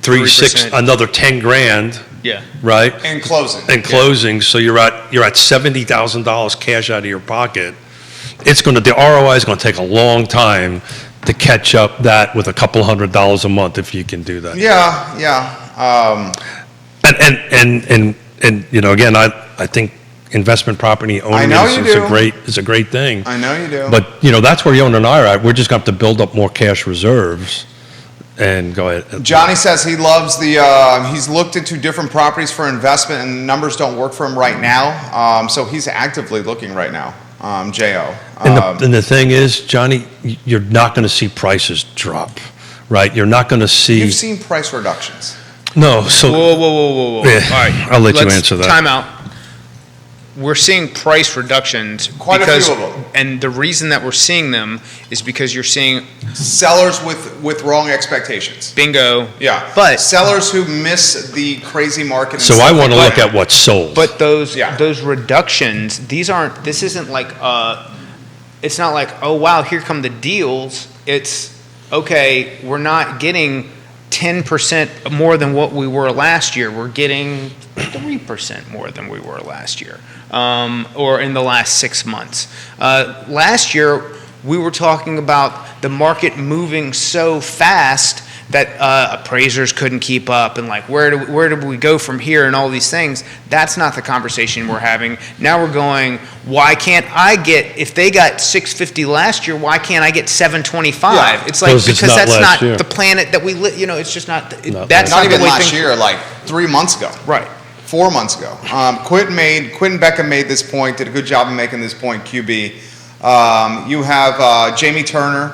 3%. another 10 grand, Yeah. right? In closing. In closing, so you're at $70,000 cash out of your pocket. The ROI is gonna take a long time to catch up that with a couple $100 a month if you can do that. Yeah. And again, I think investment property owning know you do. is a great thing. I know you do. But, that's where Yonna and I are at. We're just going to have to build up more cash reserves and go ahead. Johnny says he loves he's looked into different properties for investment and numbers don't work for him right now. So he's actively looking right now, J.O. And the thing is, Johnny, you're not going to see prices drop, right? You're not going to see. You've seen price reductions. No, so. Whoa. Yeah, All right. I'll let you let's answer that. Time out. We're seeing price reductions. Quite a because, few of them. And the reason that we're seeing them is because you're seeing Sellers with wrong expectations. bingo. Yeah. But sellers who miss the crazy market. and So stuff I want to like look that. at what's sold. But those Yeah. reductions, this isn't like it's not like, oh wow, here come the deals. It's okay, we're not getting 10% more than what we were last year. We're getting 3% more than we were last year, or in the last 6 months. Last year, we were talking about the market moving so fast that appraisers couldn't keep up, and like where do we go from here, and all these things. That's not the conversation we're having. Now we're going, why can't I get, if they got 650 last year, why can't I get 725? Yeah. It's like, Because it's because not that's last not year. the planet that we live. It's just not. Not That's Not not even the way last things- year, like 3 months ago. Right. 4 months ago. Quinn Beckham made this point, did a good job of making this point, QB. You have Jamie Turner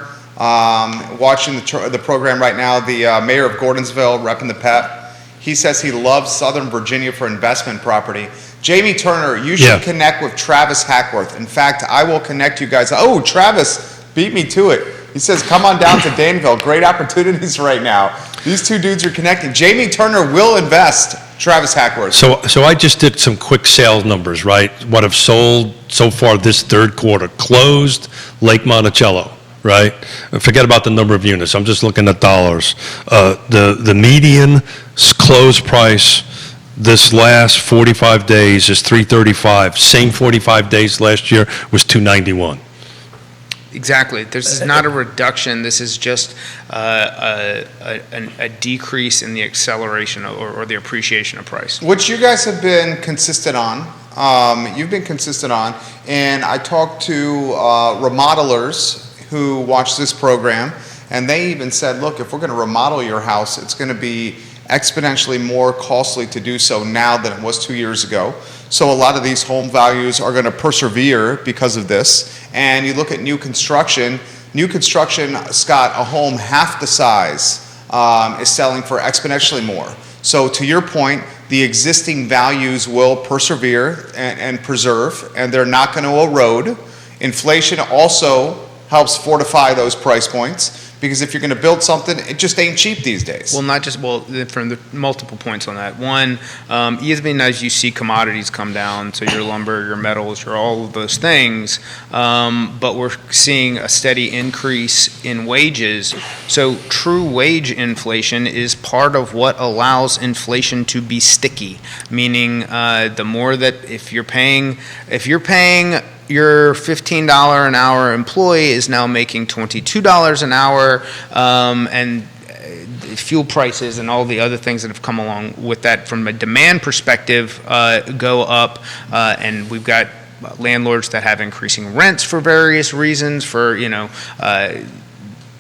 watching the program right now, the mayor of Gordonsville, repping the PEP. He says he loves Southern Virginia for investment property. Jamie Turner, you should Yeah. connect with Travis Hackworth. In fact, I will connect you guys. Oh, Travis beat me to it. He says, come on down to Danville. Great opportunities right now. These two dudes are connecting. Jamie Turner will invest, Travis Hackworth. So I just did some quick sales numbers, right? What have sold so far this third quarter. Closed Lake Monticello, right? Forget about the number of units. I'm just looking at dollars. The median close price this last 45 days is $335. Same 45 days last year was $291. Exactly. This is not a reduction. This is just a decrease in the acceleration or the appreciation of price. Which you guys have been consistent on. You've been consistent on. And I talked to remodelers who watch this program, and they even said, look, if we're going to remodel your house, it's going to be exponentially more costly to do so now than it was 2 years ago. So a lot of these home values are going to persevere because of this. And you look at new construction, Scott, a home half the size is selling for exponentially more. So to your point, the existing values will persevere and preserve, and they're not going to erode. Inflation also helps fortify those price points. Because if you're going to build something, it just ain't cheap these days. Well, not just, from the multiple points on that. One, even as you see commodities come down, so your lumber, your metals, your all of those things, but we're seeing a steady increase in wages. So true wage inflation is part of what allows inflation to be sticky, meaning the more that if you're paying your $15 an hour employee is now making $22 an hour, and fuel prices and all the other things that have come along with that from a demand perspective go up, and we've got landlords that have increasing rents for various reasons, for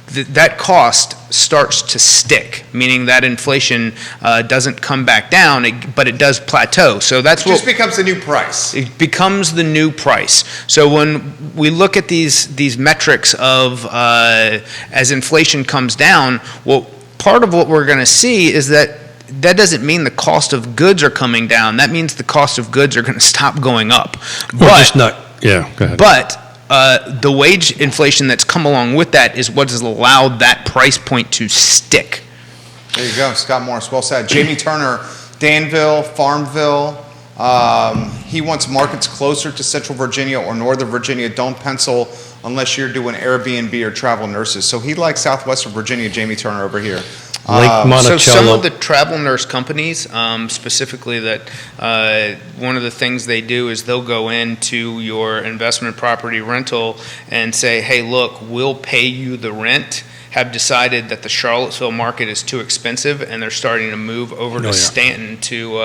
that cost starts to stick, meaning that inflation doesn't come back down, but it does plateau. So that's it just becomes the new price. It becomes the new price. So when we look at these metrics of as inflation comes down, well, part of what we're going to see is that doesn't mean the cost of goods are coming down. That means the cost of goods are going to stop going up. Or just not. Yeah, go ahead. But the wage inflation that's come along with that is what has allowed that price point to stick. There you go, Scott Morris, well said. Jamie Turner, Danville, Farmville, he wants markets closer to Central Virginia or Northern Virginia. Don't pencil unless you're doing Airbnb or travel nurses. So he likes Southwestern Virginia, Jamie Turner over here. Lake Monticello. So some of the travel nurse companies, specifically that one of the things they do is they'll go into your investment property rental and say, hey, look, we'll pay you the rent, have decided that the Charlottesville market is too expensive, and they're starting to move over to Stanton to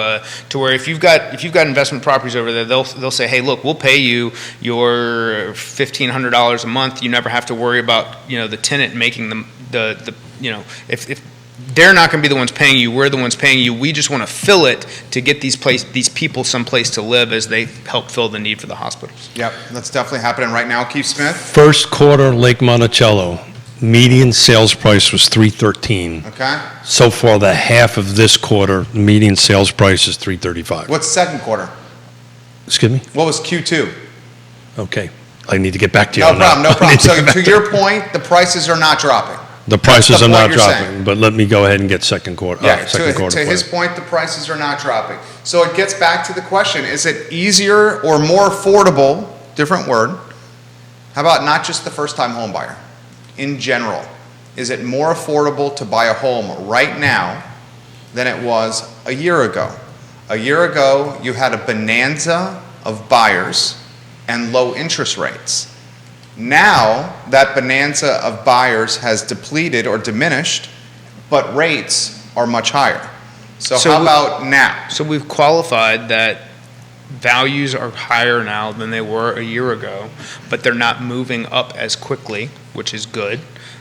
where if you've got investment properties over there, they'll say, hey, look, we'll pay you your $1,500 a month. You never have to worry about the tenant making the if they're not going to be the ones paying you, we're the ones paying you. We just want to fill it to get these people someplace to live as they help fill the need for the hospitals. Yep, that's definitely happening right now. Keith Smith. First quarter, Lake Monticello, median sales price was $313. Okay. So far, the half of this quarter, median sales price is $335. What's second quarter? Excuse me? What was Q2? Okay, I need to get back to you No on that. problem, no problem. So to your point, the prices are not dropping. The prices are not you're dropping, saying. but let me go ahead and get second quarter. Yeah, second quarter to his point, the prices are not dropping. So it gets back to the question, is it easier or more affordable, different word, how about not just the first-time home buyer, in general? Is it more affordable to buy a home right now than it was a year ago? A year ago, you had a bonanza of buyers and low interest rates. Now, that bonanza of buyers has depleted or diminished, but rates are much higher. So how about now? So we've qualified that values are higher now than they were a year ago, but they're not moving up as quickly, which is good.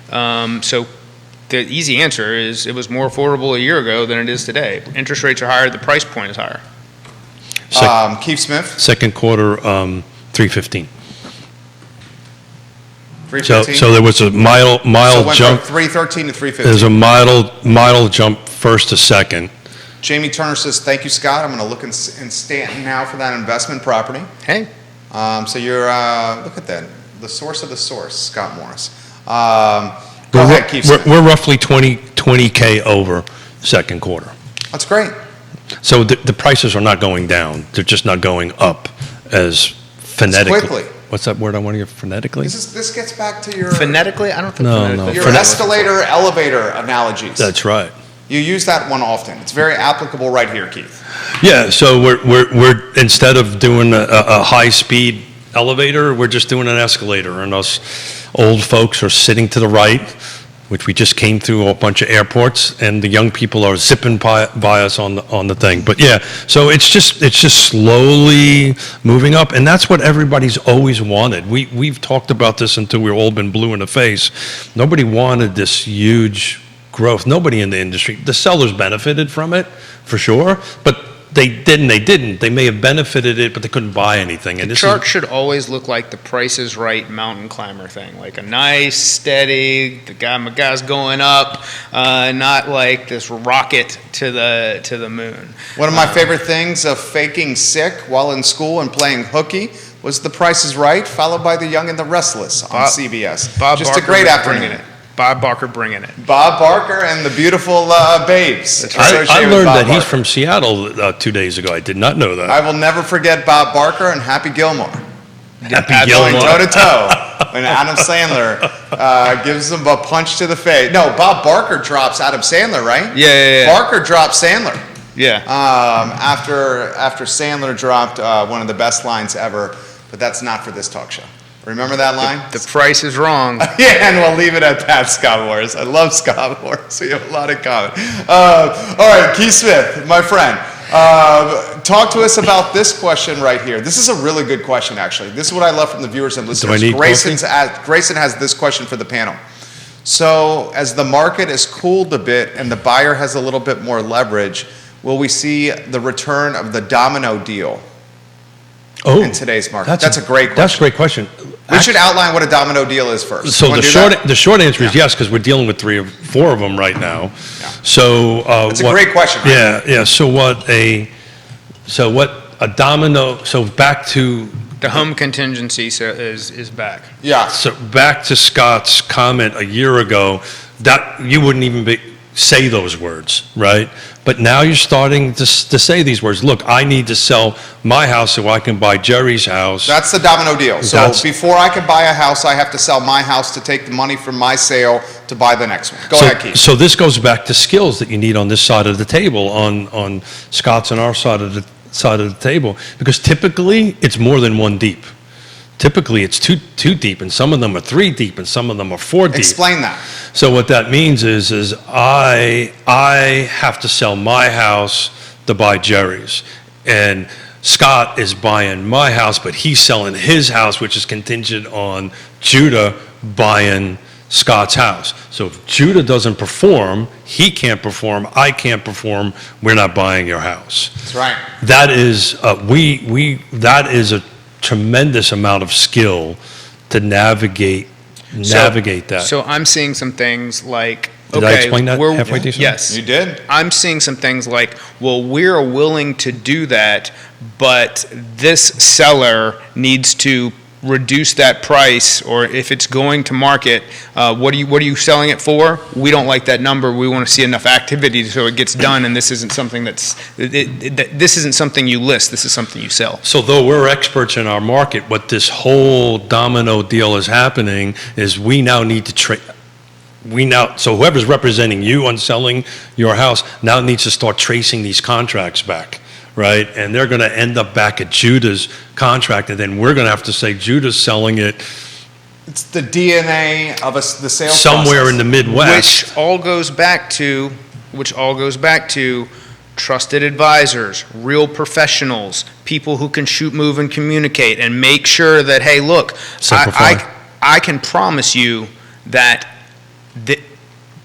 So the easy answer is it was more affordable a year ago than it is today. Interest rates are higher, the price point is higher. Keith Smith? Second quarter, $315. 315? So there was a mild went jump. from 313 to 315. There's a mild jump first to second. Jamie Turner says, thank you, Scott. I'm going to look in Stanton now for that investment property. Hey. So you're, look at that, the source of the source, Scott Morris. Go ahead, Keith Smith. We're roughly 20K over second quarter. That's great. So the prices are not going down. They're just not going up as phonetically. Quickly. What's that word I want to hear? Phonetically? This gets back to your Phonetically? I don't think No, phonetically. no. your escalator, elevator analogies. That's right. You use that one often. It's very applicable right here, Keith. Yeah, so we're instead of doing a high-speed elevator, we're just doing an escalator, and us old folks are sitting to the right, which we just came through a bunch of airports, and the young people are zipping by us on the thing. But yeah, so it's just slowly moving up, and that's what everybody's always wanted. We've talked about this until we've all been blue in the face. Nobody wanted this huge growth. Nobody in the industry. The sellers benefited from it, for sure, but they didn't. They may have benefited it, but they couldn't buy anything. And The chart should always look like the Price is Right mountain climber thing, like a nice, steady, my guy's going up, not like this rocket to the moon. One of my favorite things of faking sick while in school and playing hooky was The Price is Right, followed by The Young and the Restless on CBS. Bob Just Barker a great was afternoon. bringing it. Bob Barker bringing it. Bob Barker and the beautiful babes. I learned that he's from Seattle 2 days ago. I did not know that. I will never forget Bob Barker and Happy Gilmore. Happy Going Gilmore. toe to toe when Adam Sandler gives him a punch to the face. No, Bob Barker drops Adam Sandler, right? Yeah. Barker drops Sandler. Yeah. After Sandler dropped one of the best lines ever, but that's not for this talk show. Remember that line? The price is wrong. Yeah, and we'll leave it at that, Scott Morris. I love Scott Morris. We have a lot in common. All right, Keith Smith, my friend. Talk to us about this question right here. This is a really good question, actually. This is what I love from the viewers and listeners. Grayson has this question for the panel. So, as the market has cooled a bit and the buyer has a little bit more leverage, will we see the return of the domino deal in today's market? That's a great question. That's a great question. We should outline what a domino deal is first. So the short answer is yes, because we're dealing with 3 or 4 of them right now. Yeah. So it's a great question. Right? Yeah. So what a domino? So back to The home contingency is back. Yeah. So back to Scott's comment a year ago, that you wouldn't even say those words, right? But now you're starting to say these words. Look, I need to sell my house so I can buy Jerry's house. That's the domino deal. So before I can buy a house, I have to sell my house to take the money from my sale to buy the next one. Go ahead, Keith. So this goes back to skills that you need on this side of the table, on Scott's and our side of the table, because typically it's more than 1 deep. Typically, it's two deep, and some of them are 3 deep, and some of them are 4 deep. Explain that. So what that means is I have to sell my house to buy Jerry's, and Scott is buying my house, but he's selling his house, which is contingent on Judah buying Scott's house. So if Judah doesn't perform, he can't perform, I can't perform, we're not buying your house. That's right. That is that is a tremendous amount of skill to navigate that. So I'm seeing some things like, Did I explain that halfway decent? Yes. You did. I'm seeing some things like, well, we're willing to do that, but this seller needs to reduce that price, or if it's going to market, what are you selling it for? We don't like that number. We want to see enough activity so it gets done, and this isn't something this isn't something you list. This is something you sell. So though we're experts in our market, what this whole domino deal is happening is we now need to so whoever's representing you on selling your house now needs to start tracing these contracts back. Right, and they're going to end up back at Judah's contract, and then we're going to have to say Judah's selling it. It's the DNA of the sales somewhere process. in the Midwest, which all goes back to trusted advisors, real professionals, people who can shoot, move, and communicate, and make sure that, hey, look, I can promise you that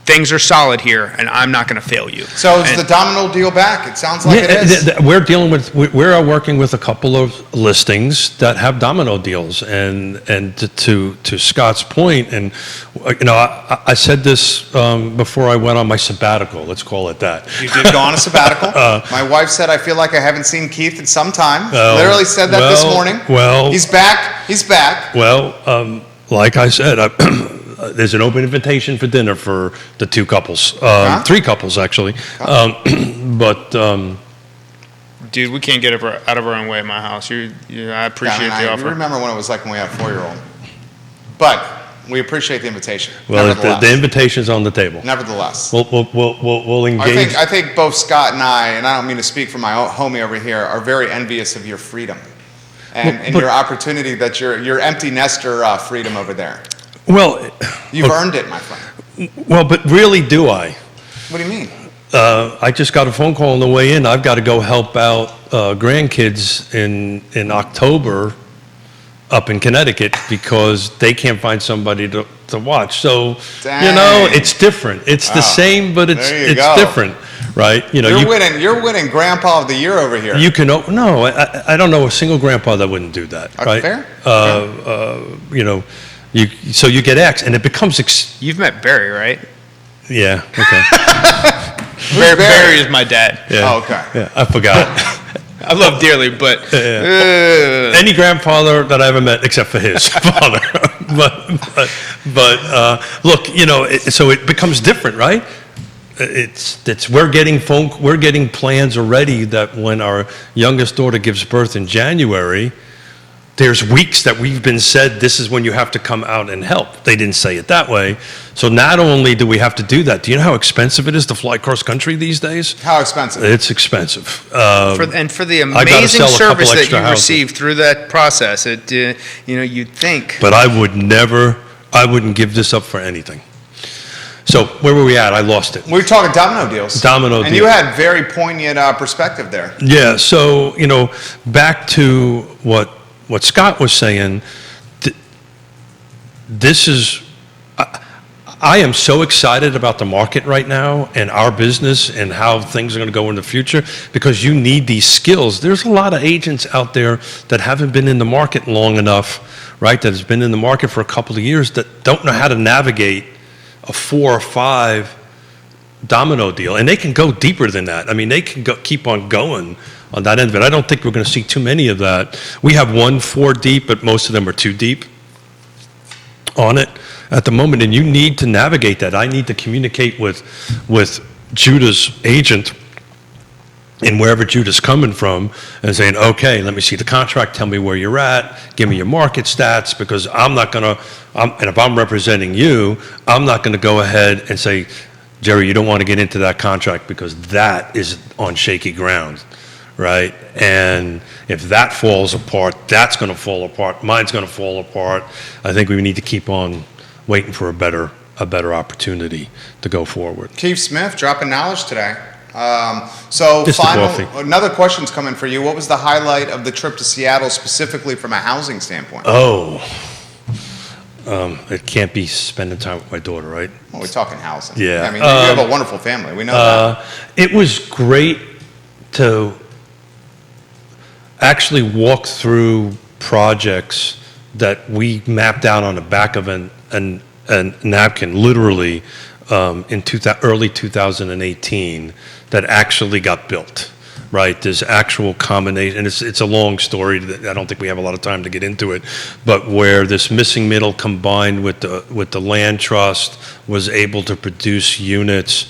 things are solid here, and I'm not going to fail you. So is the domino deal back? It sounds like it is. We're working with a couple of listings that have domino deals, and to Scott's point, and I said this before I went on my sabbatical. Let's call it that. You did go on a sabbatical. My wife said, I feel like I haven't seen Keith in some time. Literally said that this morning. Well, he's back. He's back. Well, like I said, there's an open invitation for dinner for the 2 couples, 3 couples actually. Dude, we can't get out of our own way at my house. I appreciate the offer. You remember when it was like when we had a 4-year-old. But we appreciate the invitation. Well, the invitation's on the table. Nevertheless. We'll engage. I think both Scott and I don't mean to speak for my homie over here, are very envious of your freedom and your opportunity, that your empty nester freedom over there. Well, you've earned it, my friend. Well, but really, do I? What do you mean? I just got a phone call on the way in. I've got to go help out grandkids in October up in Connecticut because they can't find somebody to watch. So, Dang. it's different. It's the same, but it's different, right? You're winning Grandpa of the Year over here. You can no, I don't know a single grandpa that wouldn't do that, right? Fair. So you get X, and it becomes. You've met Barry, right? Yeah. Okay. Barry is my dad. Yeah. Oh, okay. Yeah, I forgot. I love dearly, but any grandfather that I ever met, except for his father. Look, so it becomes different, right? We're getting plans already that when our youngest daughter gives birth in January, there's weeks that we've been said, this is when you have to come out and help. They didn't say it that way. So not only do we have to do that, do you know how expensive it is to fly cross country these days? How expensive? It's expensive. For the amazing service that you receive through that process, you'd think. But I wouldn't give this up for anything. So where were we at? I lost it. We were talking domino deals. And you had very poignant perspective there. Yeah, so, back to what Scott was saying, I am so excited about the market right now and our business and how things are going to go in the future because you need these skills. There's a lot of agents out there that haven't been in the market long enough, right, that has been in the market for a couple of years that don't know how to navigate a 4 or 5 domino deal. And they can go deeper than that. I mean, they can keep on going on that end of it. I don't think we're going to see too many of that. We have 1 4 deep, but most of them are 2 deep on it at the moment, and you need to navigate that. I need to communicate with Judah's agent and wherever Judah's coming from and saying, okay, let me see the contract, tell me where you're at, give me your market stats, because I'm not going to, and if I'm representing you, I'm not going to go ahead and say, Jerry, you don't want to get into that contract because that is on shaky ground. Right? And if that falls apart, that's going to fall apart. Mine's going to fall apart. I think we need to keep on waiting for a better opportunity to go forward. Keith Smith, dropping knowledge today. Another question's coming for you. What was the highlight of the trip to Seattle, specifically from a housing standpoint? It can't be spending time with my daughter, right? Well, we're talking housing. Yeah. I mean, you have a wonderful family. We know that. It was great to actually walk through projects that we mapped out on the back of a napkin, literally in early 2018, that actually got built. Right, there's actual combination, and it's a long story that I don't think we have a lot of time to get into it, but where this missing middle combined with the land trust was able to produce units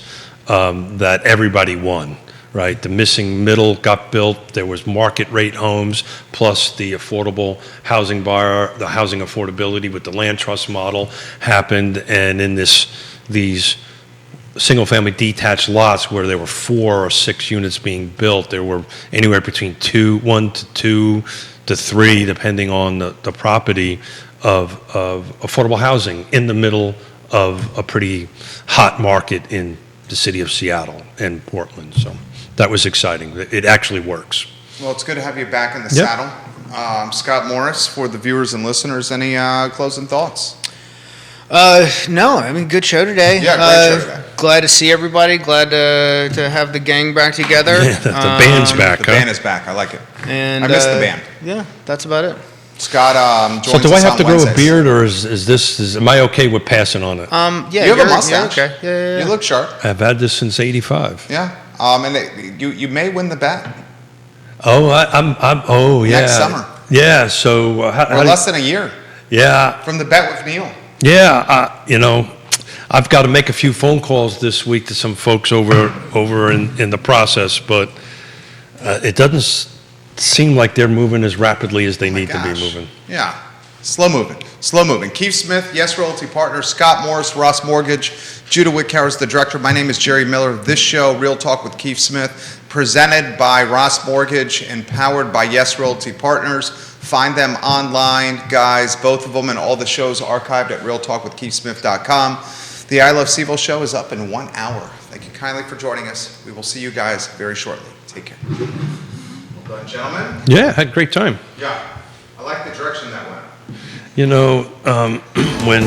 that everybody won. Right, the missing middle got built. There was market rate homes plus the affordable housing buyer, the housing affordability with the land trust model happened, and in these single-family detached lots where there were 4 or 6 units being built, there were anywhere between 1 to 2 to 3, depending on the property of affordable housing in the middle of a pretty hot market in the city of Seattle and Portland. So that was exciting. It actually works. Well, it's good to have you back in the saddle. Scott Morris, for the viewers and listeners, any closing thoughts? No, I mean, good show today. Yeah, great show today. Glad to see everybody. Glad to have the gang back together. Yeah, the band's back. The band is back. I like it. And I missed the band. Yeah, that's about it. Scott joins us on So do I have to grow a Wednesdays. beard, or am I okay with passing on it? Yeah, You have a mustache. Yeah, okay. Yeah. You look sharp. I've had this since '85. Yeah. And you may win the bet Oh, yeah. next summer. Yeah. So Or less than a year yeah, from the bet with Neil. yeah. I've got to make a few phone calls this week to some folks over in the process, but it doesn't seem like they're moving as rapidly as they need to be moving. Yeah. Slow moving. Keith Smith, Yes Realty Partners, Scott Morris, Ross Mortgage, Judah Whitcower is the director. My name is Jerry Miller. This show, Real Talk with Keith Smith, presented by Ross Mortgage and powered by Yes Realty Partners. Find them online, guys, both of them, and all the shows archived at realtalkwithkeithsmith.com. The I Love Seville show is up in 1 hour. Thank you kindly for joining us. We will see you guys very shortly. Take care. Well done, gentlemen. Yeah, had a great time. Yeah, I like the direction that went. When